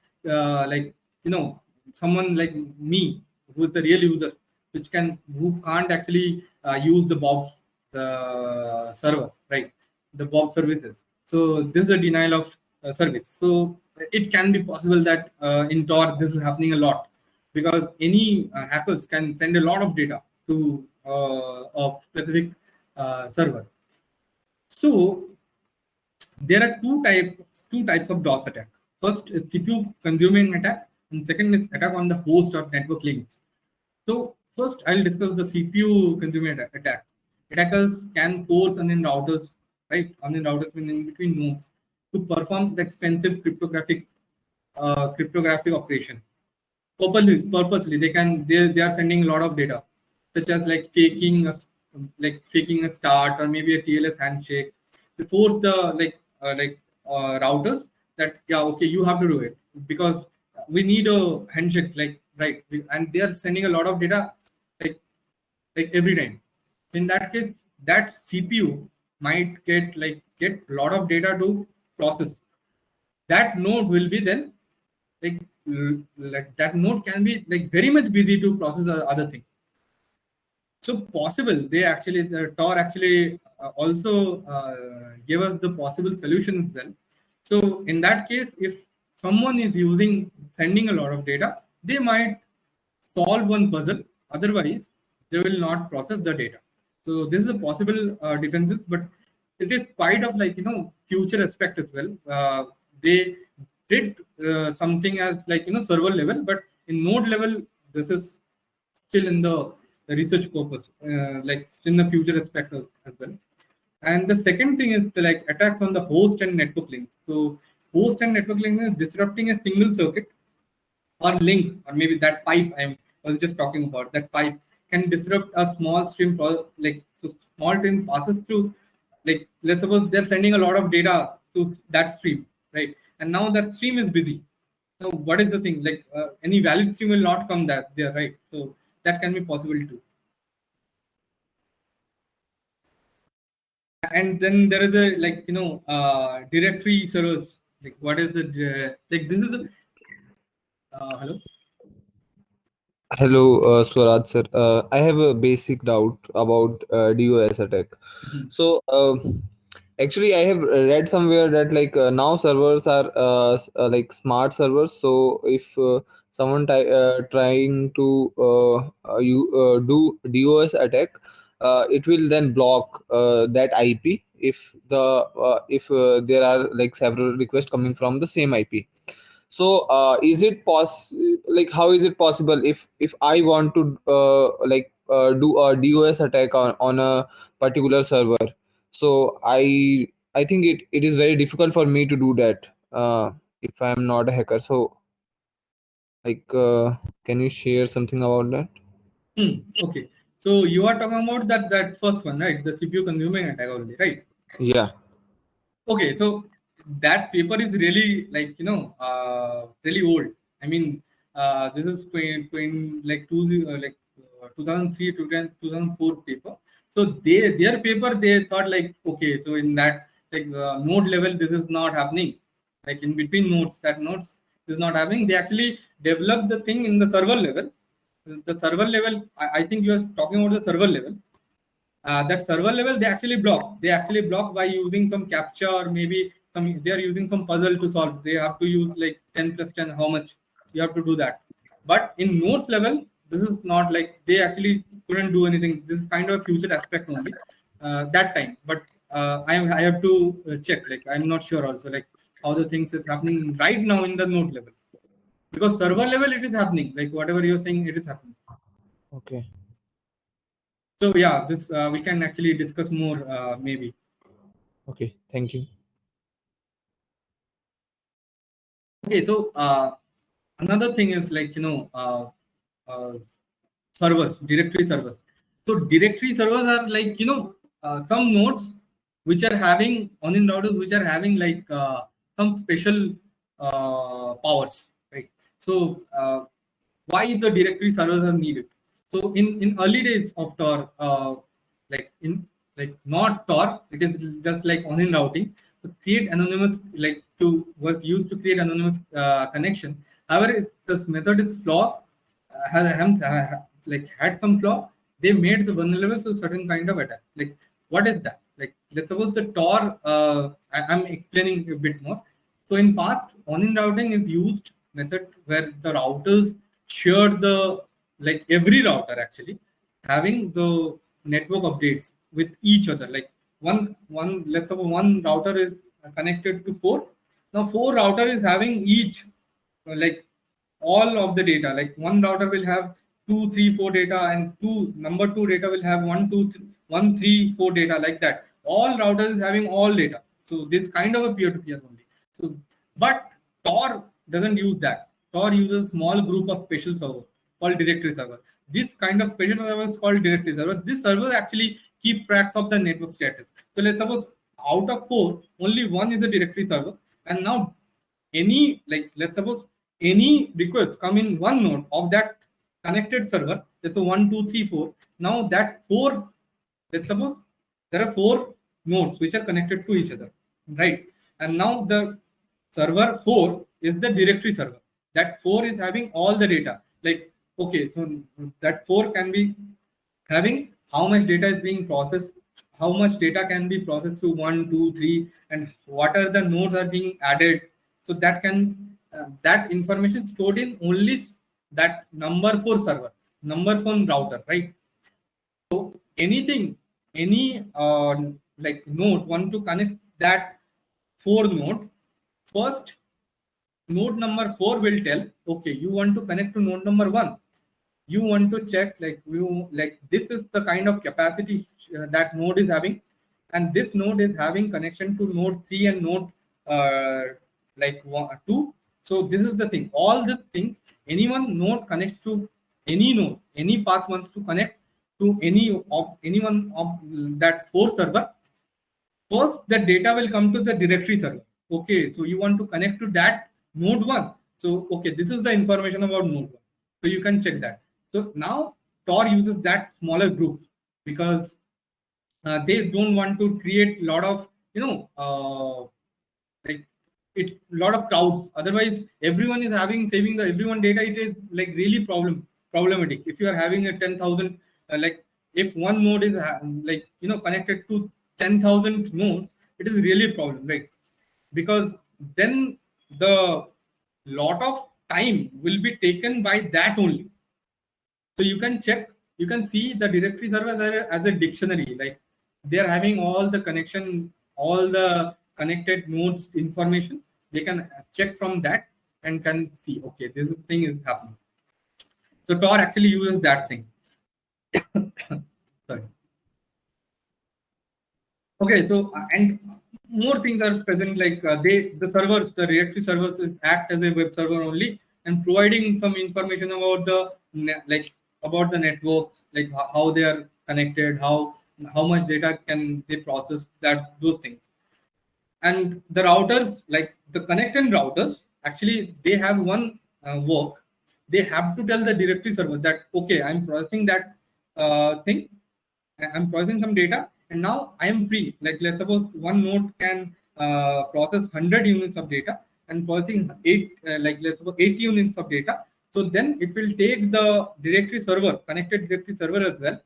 someone like me who is the real user, who can't actually use the Bob's server, right? The Bob services. So this is a denial of service. So it can be possible that in TOR this is happening a lot, because any hackers can send a lot of data to a specific server. So there are two types of DOS attack. First is CPU consuming attack, and second is attack on the host or network links. So first, I'll discuss the CPU consuming attacks. Attackers can force onion routers, right? Onion routers in between nodes to perform the expensive cryptographic operation. Purposely, they are sending a lot of data, such as faking a start or maybe a TLS handshake, to force the routers that okay, you have to do it because we need a handshake, right? And they are sending a lot of data every time. In that case, that CPU might get a lot of data to process. That node will be then that node can be very much busy to process other thing. So possible, the TOR actually also gave us the possible solution as well. So in that case, if someone is sending a lot of data, they might solve one puzzle. Otherwise, they will not process the data. So this is a possible defenses, but it is quite of future aspect as well. They did something as server level, but in node level, this is still in the research purpose, still in the future aspect as well. And the second thing is attacks on the host and network links. So host and network links is disrupting a single circuit or link, or maybe that pipe I was just talking about, that pipe can disrupt a small stream like, so small stream passes through, like let's suppose they're sending a lot of data to that stream, right? And now that stream is busy. Now what is the thing, like any valid stream will not come that there, right? So that can be possible too. And then there is a, like, directory servers. Like what is the like this is the hello. Hello, Swaraj sir. I have a basic doubt about DOS attack. Mhm. So, actually, I have read somewhere that like now servers are like smart servers. So, if someone trying to do DOS attack, it will then block that IP if there are like several requests coming from the same IP. So is it like how is it possible if I want to do a DOS attack on a particular server? So I think it is very difficult for me to do that if I am not a hacker. So like can you share something about that? Okay, so you are talking about that first one, right? The CPU consuming attack only, right? Yeah. Okay, so that paper is really, like, really old. I mean, this is like 2003 to 2004 paper. So their paper, they thought like, okay, so in that, like, node level this is not happening, like in between nodes, that nodes is not happening. They actually developed the thing in the server level. The server level, I think you are talking about the server level. That server level, they actually block by using some captcha, or maybe they are using some puzzle to solve. They have to use like 10 plus 10, how much you have to do that. But in nodes level, this is not like, they actually couldn't do anything. This is kind of a future aspect only that time. But I have to check, like I'm not sure also, like how the things is happening right now in the node level, because server level it is happening, like whatever you're saying, it is happening. Okay. So yeah, this we can actually discuss more maybe. Okay. Thank you. Okay, so another thing is, like, uh, servers, directory servers. So directory servers are like, some nodes which are having onion routers, which are having like some special powers, right? So why the directory servers are needed? So in early days of Tor, like in like not Tor, it is just like onion routing. To create anonymous, like to was used to create anonymous connection. However, this method is flaw, like had some flaw. They made the vulnerable to certain kind of attack. Like what is that? Like let's suppose the Tor. I'm explaining a bit more. So in past, onion routing is used method where the routers share the, like every router actually having the network updates with each other. Like one let's suppose one router is connected to four. Now four router is having each like all of the data. Like one router will have 2 3 4 data, and number two data will have 1 2 1 3 4 data, like that. All routers is having all data. So this kind of a peer-to-peer only. So but Tor doesn't use that. Tor uses small group of special server called directory server. This kind of special server is called directory server. This server actually keep tracks of the network status. So let's suppose out of four, only one is a directory server, and now any, like let's suppose any request come in one node of that connected server, that's a 1 2 3 4. Now that four, let's suppose there are four nodes which are connected to each other, right? And now the server 4 is the directory server. That 4 is having all the data. Like, okay, so that 4 can be having how much data is being processed, how much data can be processed through 1 2 3, and what are the nodes are being added. So that can that information stored in only that number 4 server, number 4 router, right? So anything, any like node want to connect that 4 node, first node number 4 will tell, okay, you want to connect to node number 1. You want to check, like you, like this is the kind of capacity that node is having, and this node is having connection to node 3 and node uh, 2. So this is the thing. All these things, anyone node connects to any node, any path wants to connect to anyone of that 4 server. First, the data will come to the directory server. Okay, so you want to connect to that node 1. So okay, this is the information about node 1. So you can check that. So now TOR uses that smaller group because they don't want to create a lot of like it lot of crowds. Otherwise, everyone is saving the everyone data. It is like really problematic. If you are having a 10,000 like if one node is connected to 10,000 nodes, it is really a problem, right? Because then the lot of time will be taken by that only. So you can check, you can see the directory server as a dictionary. Like they are having all the connection, all the connected nodes information. They can check from that and can see, okay, this thing is happening. So TOR actually uses that thing. Sorry. Okay, so and more things are present, like the directory servers act as a web server only and providing some information about about the network, like how they are connected, how much data can they process, those things. And the routers, like the connected routers, actually they have one work. They have to tell the directory server that, okay, I'm processing that thing, I'm processing some data, and now I am free. Like let's suppose one node can process 100 units of data and processing let's suppose 80 units of data. So then it will take the directory server, connected directory server as well.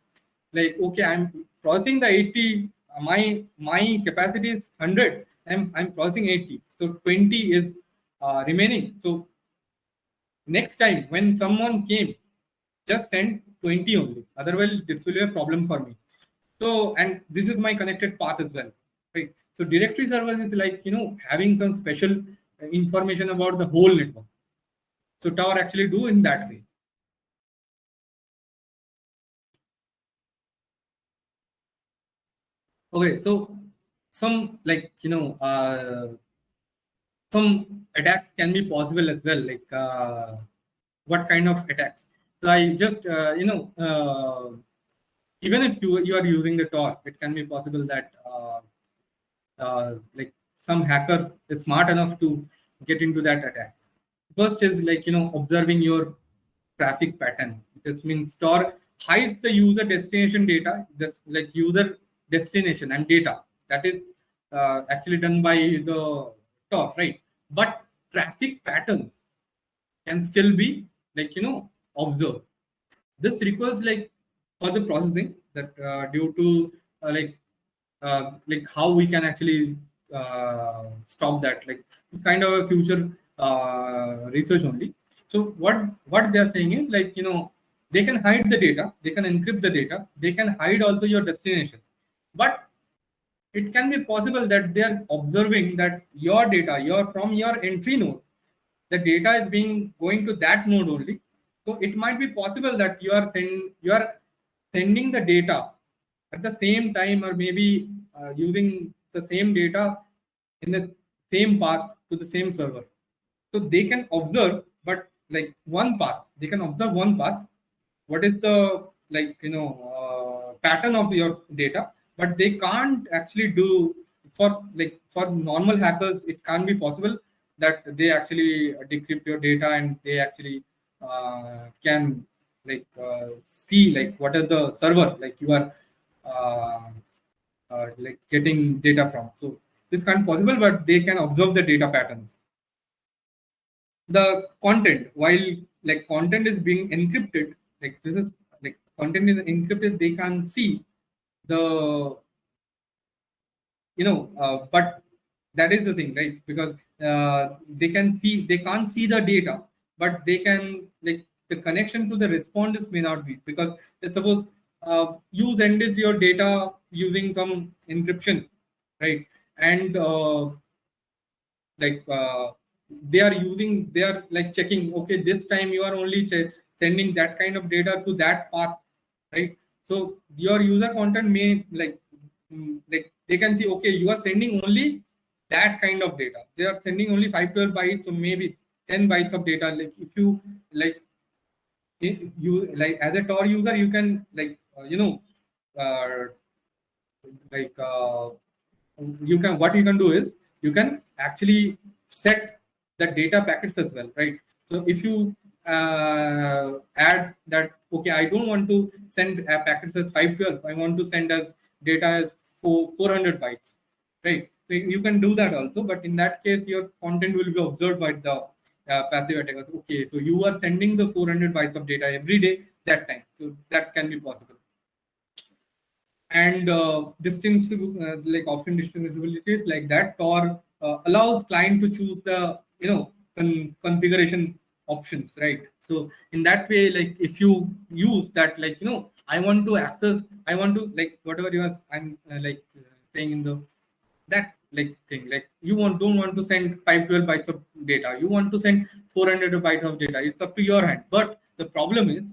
Like, okay, I'm processing the 80, my capacity is 100, I'm processing 80, so 20 is remaining. So next time when someone came, just send 20 only, otherwise this will be a problem for me. So, and this is my connected path as well, right? So directory servers is like having some special information about the whole network. So TOR actually do in that way. Okay, so some some attacks can be possible as well. Like what kind of attacks? So I just even if you are using the TOR, it can be possible that like some hacker is smart enough to get into that attacks. First is observing your traffic pattern. This means TOR hides the user destination data, just like user destination and data. That is actually done by the TOR, right? But traffic pattern can still be observed. This requires like further processing that due to how we can actually stop that. Like it's kind of a future research only. So what they are saying is they can hide the data, they can encrypt the data, they can hide also your destination, but it can be possible that they are observing that your data, from your entry node, the data is being going to that node only. So it might be possible that you are sending the data at the same time, or maybe using the same data in the same path to the same server. So they can observe, but like one path, they can observe one path. What is the pattern of your data, but they can't actually do for normal hackers. It can't be possible that they actually decrypt your data and they actually can see what are the server you are getting data from. So this can't possible, but they can observe the data patterns. The content, while content is being encrypted, this is content is encrypted, they can see the but that is the thing, right? Because they can't see the data, but they can the connection to the responders may not be, because let's suppose you send your data using some encryption, right? And they are checking, okay, this time you are only sending that kind of data to that path, right? So your user content may they can see, okay, you are sending only that kind of data, they are sending only 512 bytes, so maybe 10 bytes of data. Like if you like, you like as a TOR user, you can like uh, like you can, what you can do is you can actually set the data packets as well, right? So if you add that, okay, I don't want to send packets as 512, I want to send as data as 400 bytes, right? So you can do that also, but in that case your content will be observed by the passive attackers. Okay, so you are sending the 400 bytes of data every day, that time, so that can be possible. And like option distinguishability like that, TOR allows client to choose the configuration options, right? So in that way, like if you use that, like I want to access, I want to like whatever you are, I'm saying in the that like thing, like you don't want to send 512 bytes of data, you want to send 400 bytes of data, it's up to your hand. But the problem is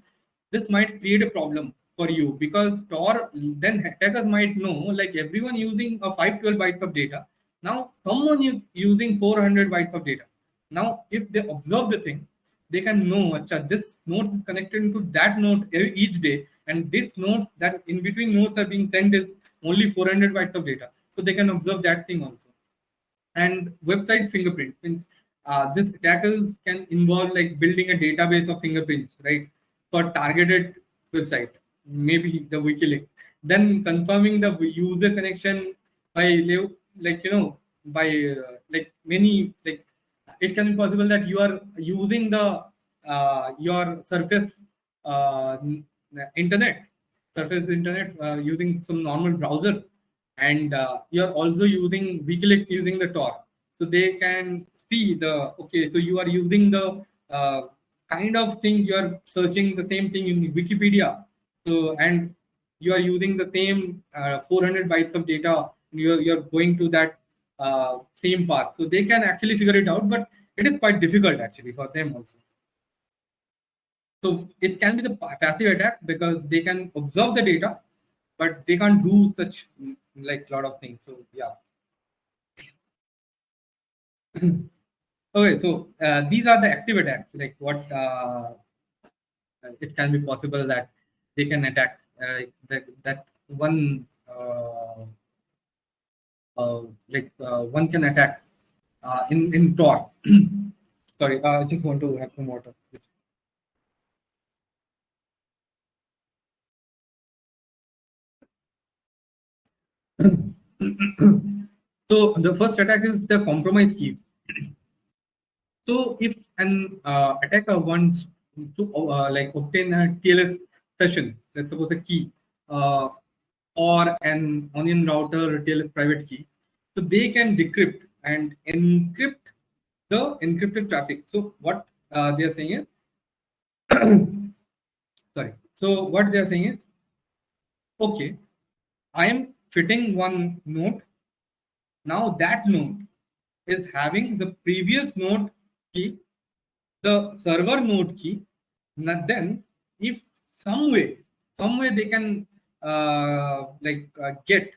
this might create a problem for you, because TOR, then attackers might know like everyone using a 512 bytes of data, now someone is using 400 bytes of data. Now if they observe the thing, they can know, acha, this node is connected to that node each day, and this node that in between nodes are being sent is only 400 bytes of data, so they can observe that thing also. And website fingerprint means this attackers can involve like building a database of fingerprints, right, for targeted website, maybe the WikiLeaks, then confirming the user connection by by like many, like it can be possible that you are using the your surface uh, internet surface internet using some normal browser, and you're also using WikiLeaks using the TOR, so they can see the, okay, so you are using the kind of thing, you are searching the same thing in Wikipedia, so and you are using the same 400 bytes of data, you're going to that same path, so they can actually figure it out, but it is quite difficult actually for them also. So it can be the passive attack because they can observe the data, but they can't do such like a lot of things. So yeah. Okay, so these are the active attacks. Like what it can be possible that they can attack that one one can attack in TOR. Sorry, I just want to have some water. So the first attack is the compromise key. So if an attacker wants to like obtain a TLS session, let's suppose a key or an onion router TLS private key, so they can decrypt and encrypt the encrypted traffic. So what they are saying is, sorry. So what they are saying is, okay, I am fitting one node. Now that node is having the previous node key, the server node key. Then if some way they can get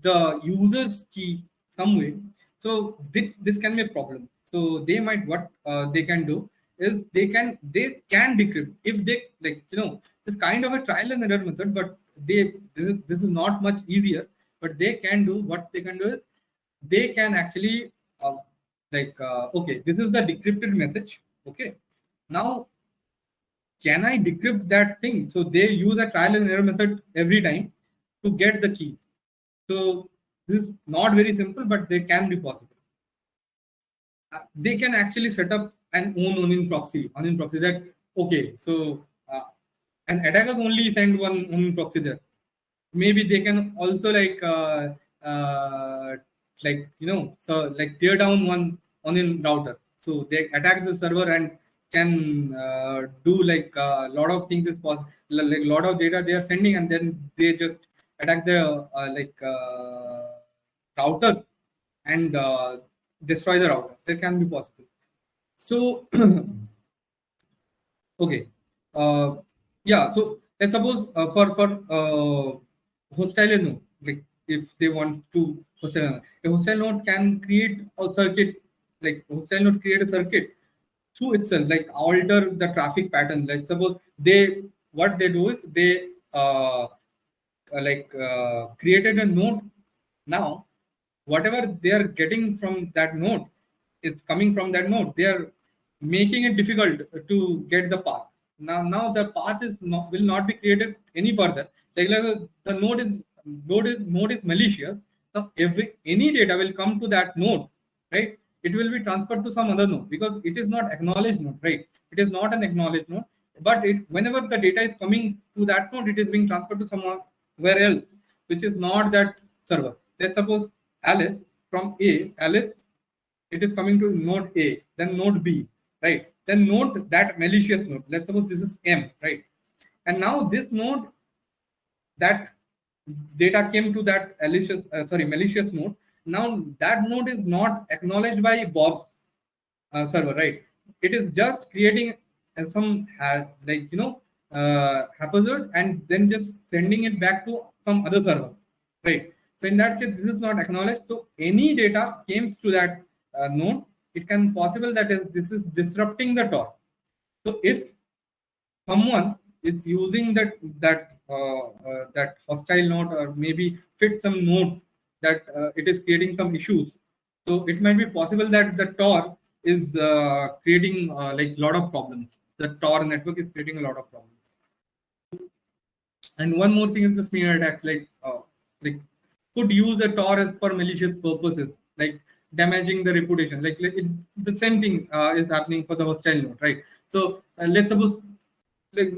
the user's key some way, so this can be a problem. So they might, what they can do is they can decrypt, if they this kind of a trial and error method, but this is not much easier, but they can do, what they can do is they can actually okay, this is the decrypted message. Okay, now can I decrypt that thing? So they use a trial and error method every time to get the keys. So this is not very simple, but they can be possible. They can actually set up an own onion proxy that, okay, so and attackers only send one onion proxy there. Maybe they can also so like tear down one onion router, so they attack the server and can do like a lot of things is possible, like a lot of data they are sending, and then they just attack the router and destroy the router. That can be possible. So okay, yeah, so let's suppose for hostile node, like if they want to hostile node, a hostile node can create a circuit, like hostile node create a circuit through itself, like alter the traffic pattern. Like suppose what they do is they created a node. Now whatever they are getting from that node is coming from that node. They are making it difficult to get the path. Now the path will not be created any further. Like the node is malicious. Now any data will come to that node, right? It will be transferred to some other node because it is not acknowledged node, right? It is not an acknowledged node, but whenever the data is coming to that node, it is being transferred to somewhere else, which is not that server. Let's suppose Alice from Alice, it is coming to node A, then node B, right? Then node that malicious node. Let's suppose this is M, right? And now this node, that data came to that malicious node. Now that node is not acknowledged by Bob's server, right? It is just creating some haphazard and then just sending it back to some other server, right? So in that case, this is not acknowledged. So any data comes to that node, it can possible that this is disrupting the TOR. So if someone is using that hostile node, or maybe fit some node that it is creating some issues, so it might be possible that the TOR is creating like lot of problems. The TOR network is creating a lot of problems. And one more thing is the smear attacks, like could use a TOR for malicious purposes, like damaging the reputation. The same thing is happening for the hostile node, right? So let's suppose like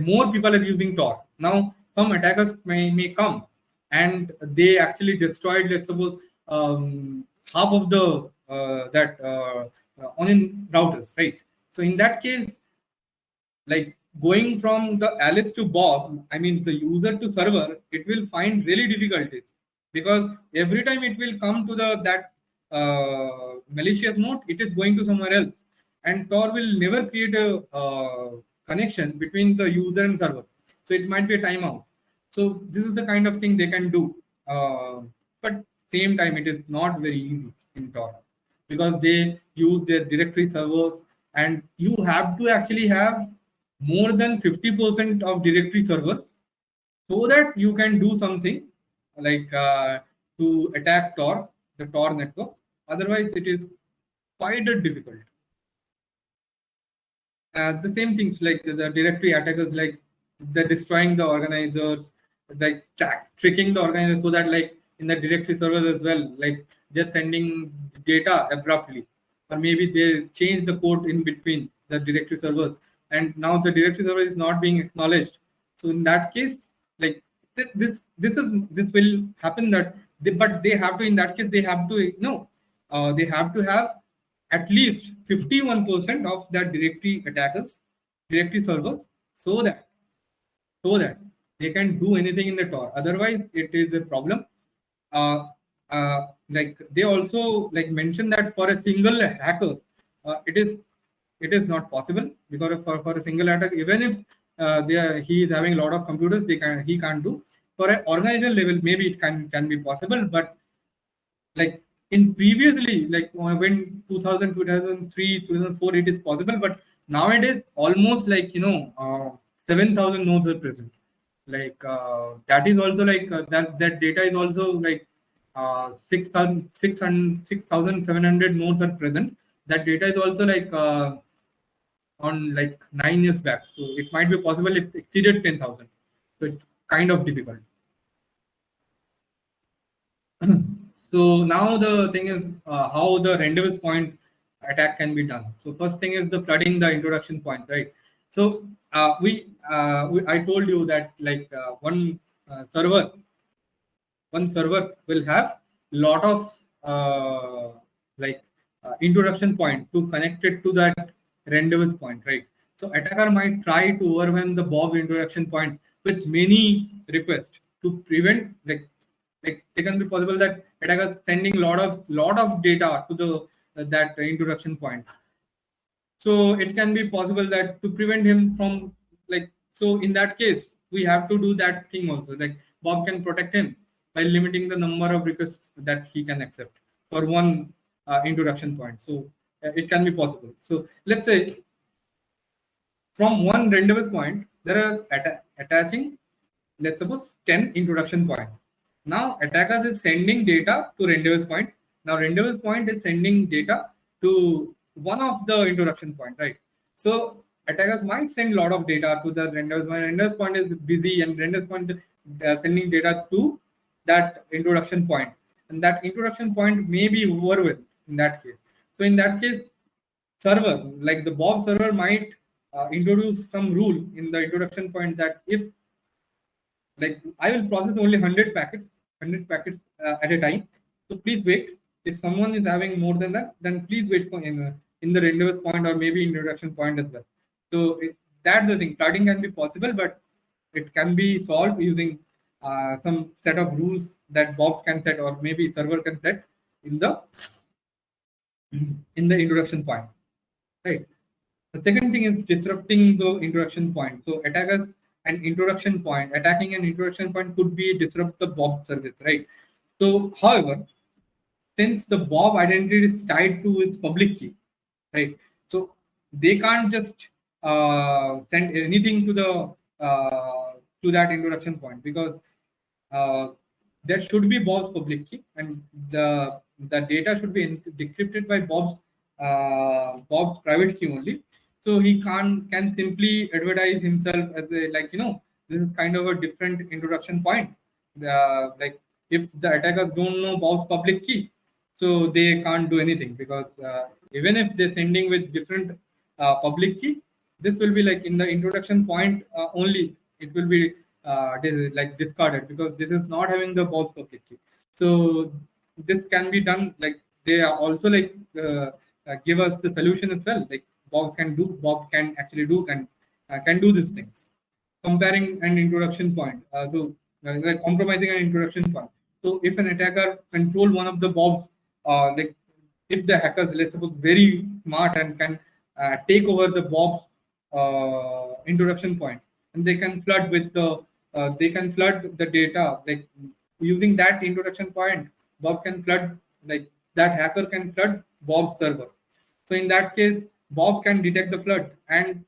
more people are using TOR. Now some attackers may come and they actually destroyed, let's suppose, half of the onion routers, right? So in that case, like going from the Alice to Bob, I mean the user to server, it will find really difficulties, because every time it will come to that malicious node, it is going to somewhere else, and TOR will never create a connection between the user and server. So it might be a timeout. So this is the kind of thing they can do. But same time, it is not very easy in TOR, because they use their directory servers, and you have to actually have more than 50% of directory servers so that you can do something like to attack TOR, the TOR network. Otherwise, it is quite difficult. The same things like the directory attackers, like they're destroying the organizers, like tricking the organizers, so that like in the directory servers as well, like they're sending data abruptly, or maybe they change the code in between the directory servers, and now the directory server is not being acknowledged. So in that case, like this will happen, that but they have to, in that case, they have to they have to have at least 51% of that directory servers, so that they can do anything in the TOR. Otherwise, it is a problem. Like they also like mentioned that for a single hacker, it is not possible, because for a single attack, even if he is having a lot of computers, he can't do. For an organization level, maybe it can be possible, but like in previously, like when 2000, 2003, 2004, it is possible, but nowadays almost like 7,000 nodes are present. Like that is also like that data is also like 6,700 nodes are present. That data is also like on like 9 years back, so it might be possible if it exceeded 10,000. So it's kind of difficult. So now the thing is how the rendezvous point attack can be done. So first thing is the flooding the introduction points, right? So I told you that like one server will have lot of introduction point to connect it to that rendezvous point, right? So attacker might try to overwhelm the Bob introduction point with many requests to prevent like it can be possible that attackers sending lot of data to the that introduction point. So it can be possible that to prevent him from so in that case we have to do that thing also, like Bob can protect him by limiting the number of requests that he can accept for one introduction point. So it can be possible. So let's say from one rendezvous point, there are attaching, let's suppose 10 introduction point. Now attackers is sending data to rendezvous point. Now rendezvous point is sending data to one of the introduction point, right? So attackers might send a lot of data to the rendezvous point. Rendezvous point is busy, and rendezvous point sending data to that introduction point, and that introduction point may be overwhelmed in that case. So in that case, server like the Bob server might introduce some rule in the introduction point that if like I will process only 100 packets at a time, so please wait. If someone is having more than that, then please wait for in the rendezvous point or maybe introduction point as well. So that's the thing. Flooding can be possible, but it can be solved using some set of rules that Bobs can set or maybe server can set in the introduction point, right? The second thing is disrupting the introduction point. So attackers an introduction point, attacking an introduction point could be disrupt the Bob service, right? So, however, since the Bob identity is tied to its public key, right? So they can't just send anything to the to that introduction point because there should be Bob's public key and the data should be decrypted by Bob's private key only. So he can simply advertise himself as a this is kind of a different introduction point. Like if the attackers don't know Bob's public key, so they can't do anything because even if they're sending with different public key, this will be like in the introduction point only. It will be discarded because this is not having the Bob's public key. So this can be done like they are also give us the solution as well. Like Bob can actually do can do these things. Comparing an introduction point. Like compromising an introduction point. So if an attacker control one of the Bobs, like if the hackers, let's suppose, very smart and can take over the Bob's introduction point, and they can flood with the data like using that introduction point. Bob can flood like that hacker can flood Bob's server. So in that case, Bob can detect the flood and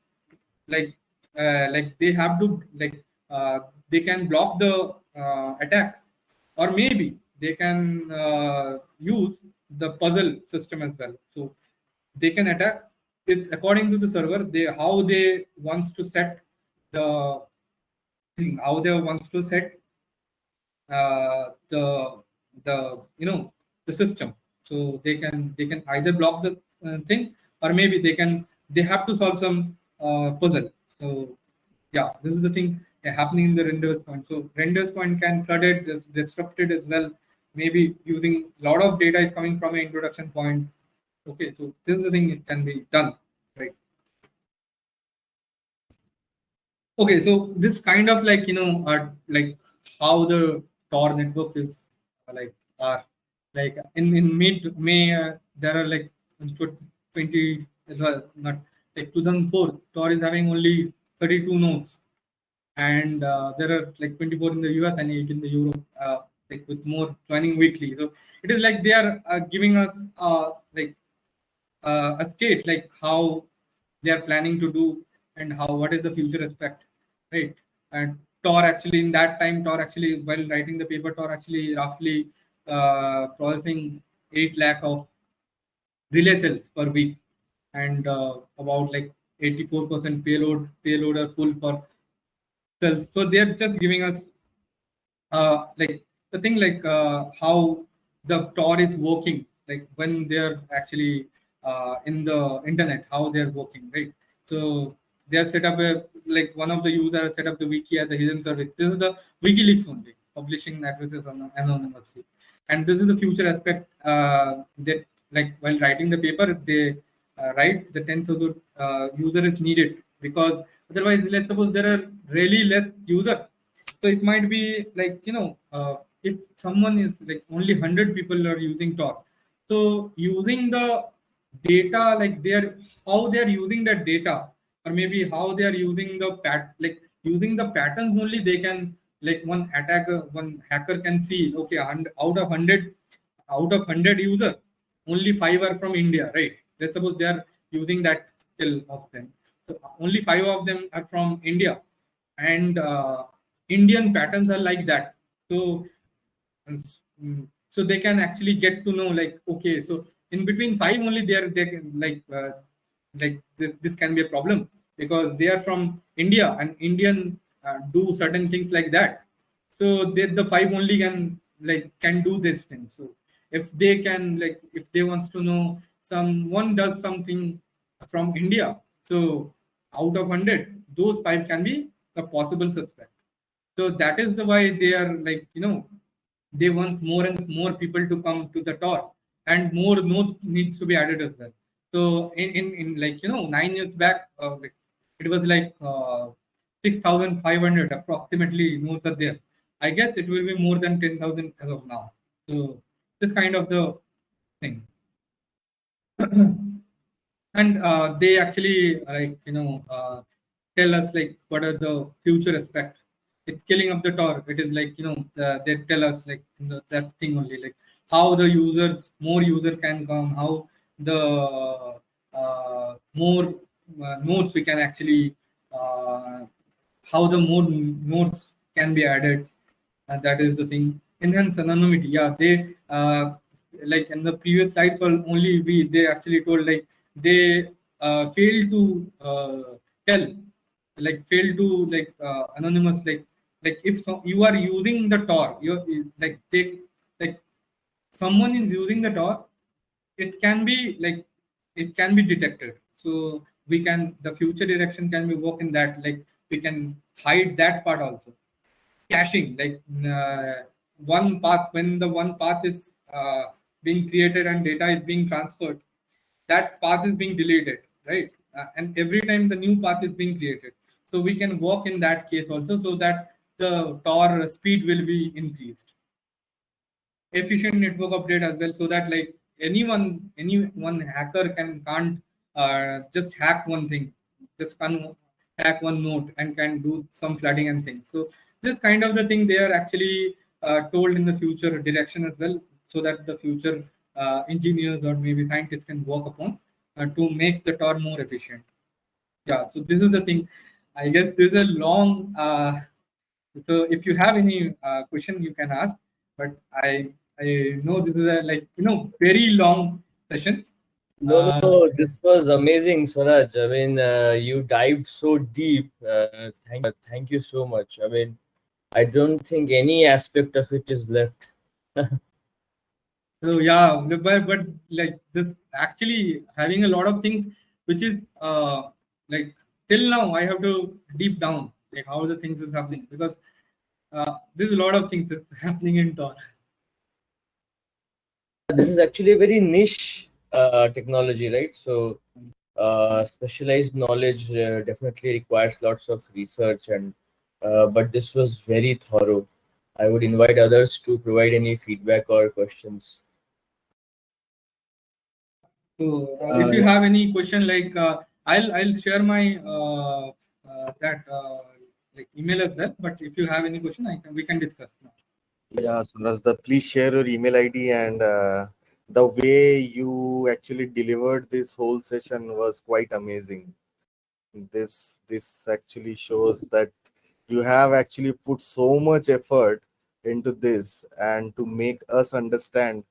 like they have to they can block the attack, or maybe they can use the puzzle system as well. So they can attack. It's according to the server how they wants to set the thing, how they wants to set the the system. So they can either block the thing, or maybe they have to solve some puzzle. So yeah, this is the thing happening in the rendezvous point. So rendezvous point can flood it, disrupt it as well. Maybe using a lot of data is coming from an introduction point. Okay, so this is the thing it can be done, right? Okay, so this kind of like like how the TOR network is like in May there are like 20 as well, not like 2004 TOR is having only 32 nodes, and there are like 24 in the US and 8 in the Europe, like with more joining weekly. So it is like they are giving us a state like how they are planning to do and what is the future aspect, right? And TOR actually in that time, TOR actually while writing the paper, TOR actually roughly processing 8 lakh of relay cells per week, and about like 84% payload are full for cells. So they are just giving us like the thing like how the TOR is working, like when they're actually in the internet, how they're working, right? So they have set up like one of the users set up the wiki as a hidden service. This is the WikiLeaks only, publishing addresses anonymously. And this is the future aspect that like while writing the paper, they write the 10,000 user is needed, because otherwise, let's suppose there are really less user. So it might be like, if someone is like only 100 people are using TOR. So using the data, like how they are using that data, or maybe how they are using using the patterns only, they can like one hacker can see, okay, and out of 100 user, only 5 are from India, right? Let's suppose they are using that skill of them. So only 5 of them are from India, and Indian patterns are like that. So so they can actually get to know, like, okay, so in between 5 only they can, like this can be a problem because they are from India and Indian do certain things like that. So the 5 only can do this thing. So if they can, like, if they wants to know someone does something from India, so out of 100, those 5 can be a possible suspect. So that is the why they are, like, they want more and more people to come to the TOR, and more nodes needs to be added as well. So in like 9 years back, it was like 6,500 approximately nodes are there. I guess it will be more than 10,000 as of now. So this kind of the thing. And they actually, tell us, like, what are the future aspect. It's scaling up the TOR. It is like, they tell us, like, that thing only, like how the more user can come, how the more nodes we can actually, how the more nodes can be added. That is the thing. Enhance anonymity. Yeah, they like in the previous slides only they actually told, like, they fail to tell, like, fail to, like, anonymous, like if you are using the TOR, you're like, they, like, someone is using the TOR, it can be like, it can be detected. So we can, the future direction can be work in that, like, we can hide that part also. Caching, like, one path, when the one path is being created and data is being transferred, that path is being deleted, right? And every time the new path is being created, so we can work in that case also, so that the TOR speed will be increased. Efficient network update as well, so that, like, any one hacker can't just hack one thing, just can hack one node and can do some flooding and things. So this kind of the thing they are actually told in the future direction as well, so that the future engineers or maybe scientists can work upon to make the TOR more efficient. Yeah, so this is the thing. I guess this is a long so if you have any question, you can ask. But I know this is a, like, very long session. No, this was amazing, Swaraj. I mean, you dived so deep. Thank you so much. I mean, I don't think any aspect of it is left. So yeah, but like this actually having a lot of things, which is like, till now I have to deep down, like, how the things is happening, because there's a lot of things is happening in TOR. This is actually a very niche technology, right? So specialized knowledge definitely requires lots of research, and but this was very thorough. I would invite others to provide any feedback or questions. So if you have any question, like, I'll share my that like email as well. But if you have any question, we can discuss now. Yeah, Suraj, please share your email ID, and the way you actually delivered this whole session was quite amazing. This actually shows that you have actually put so much effort into this and to make us understand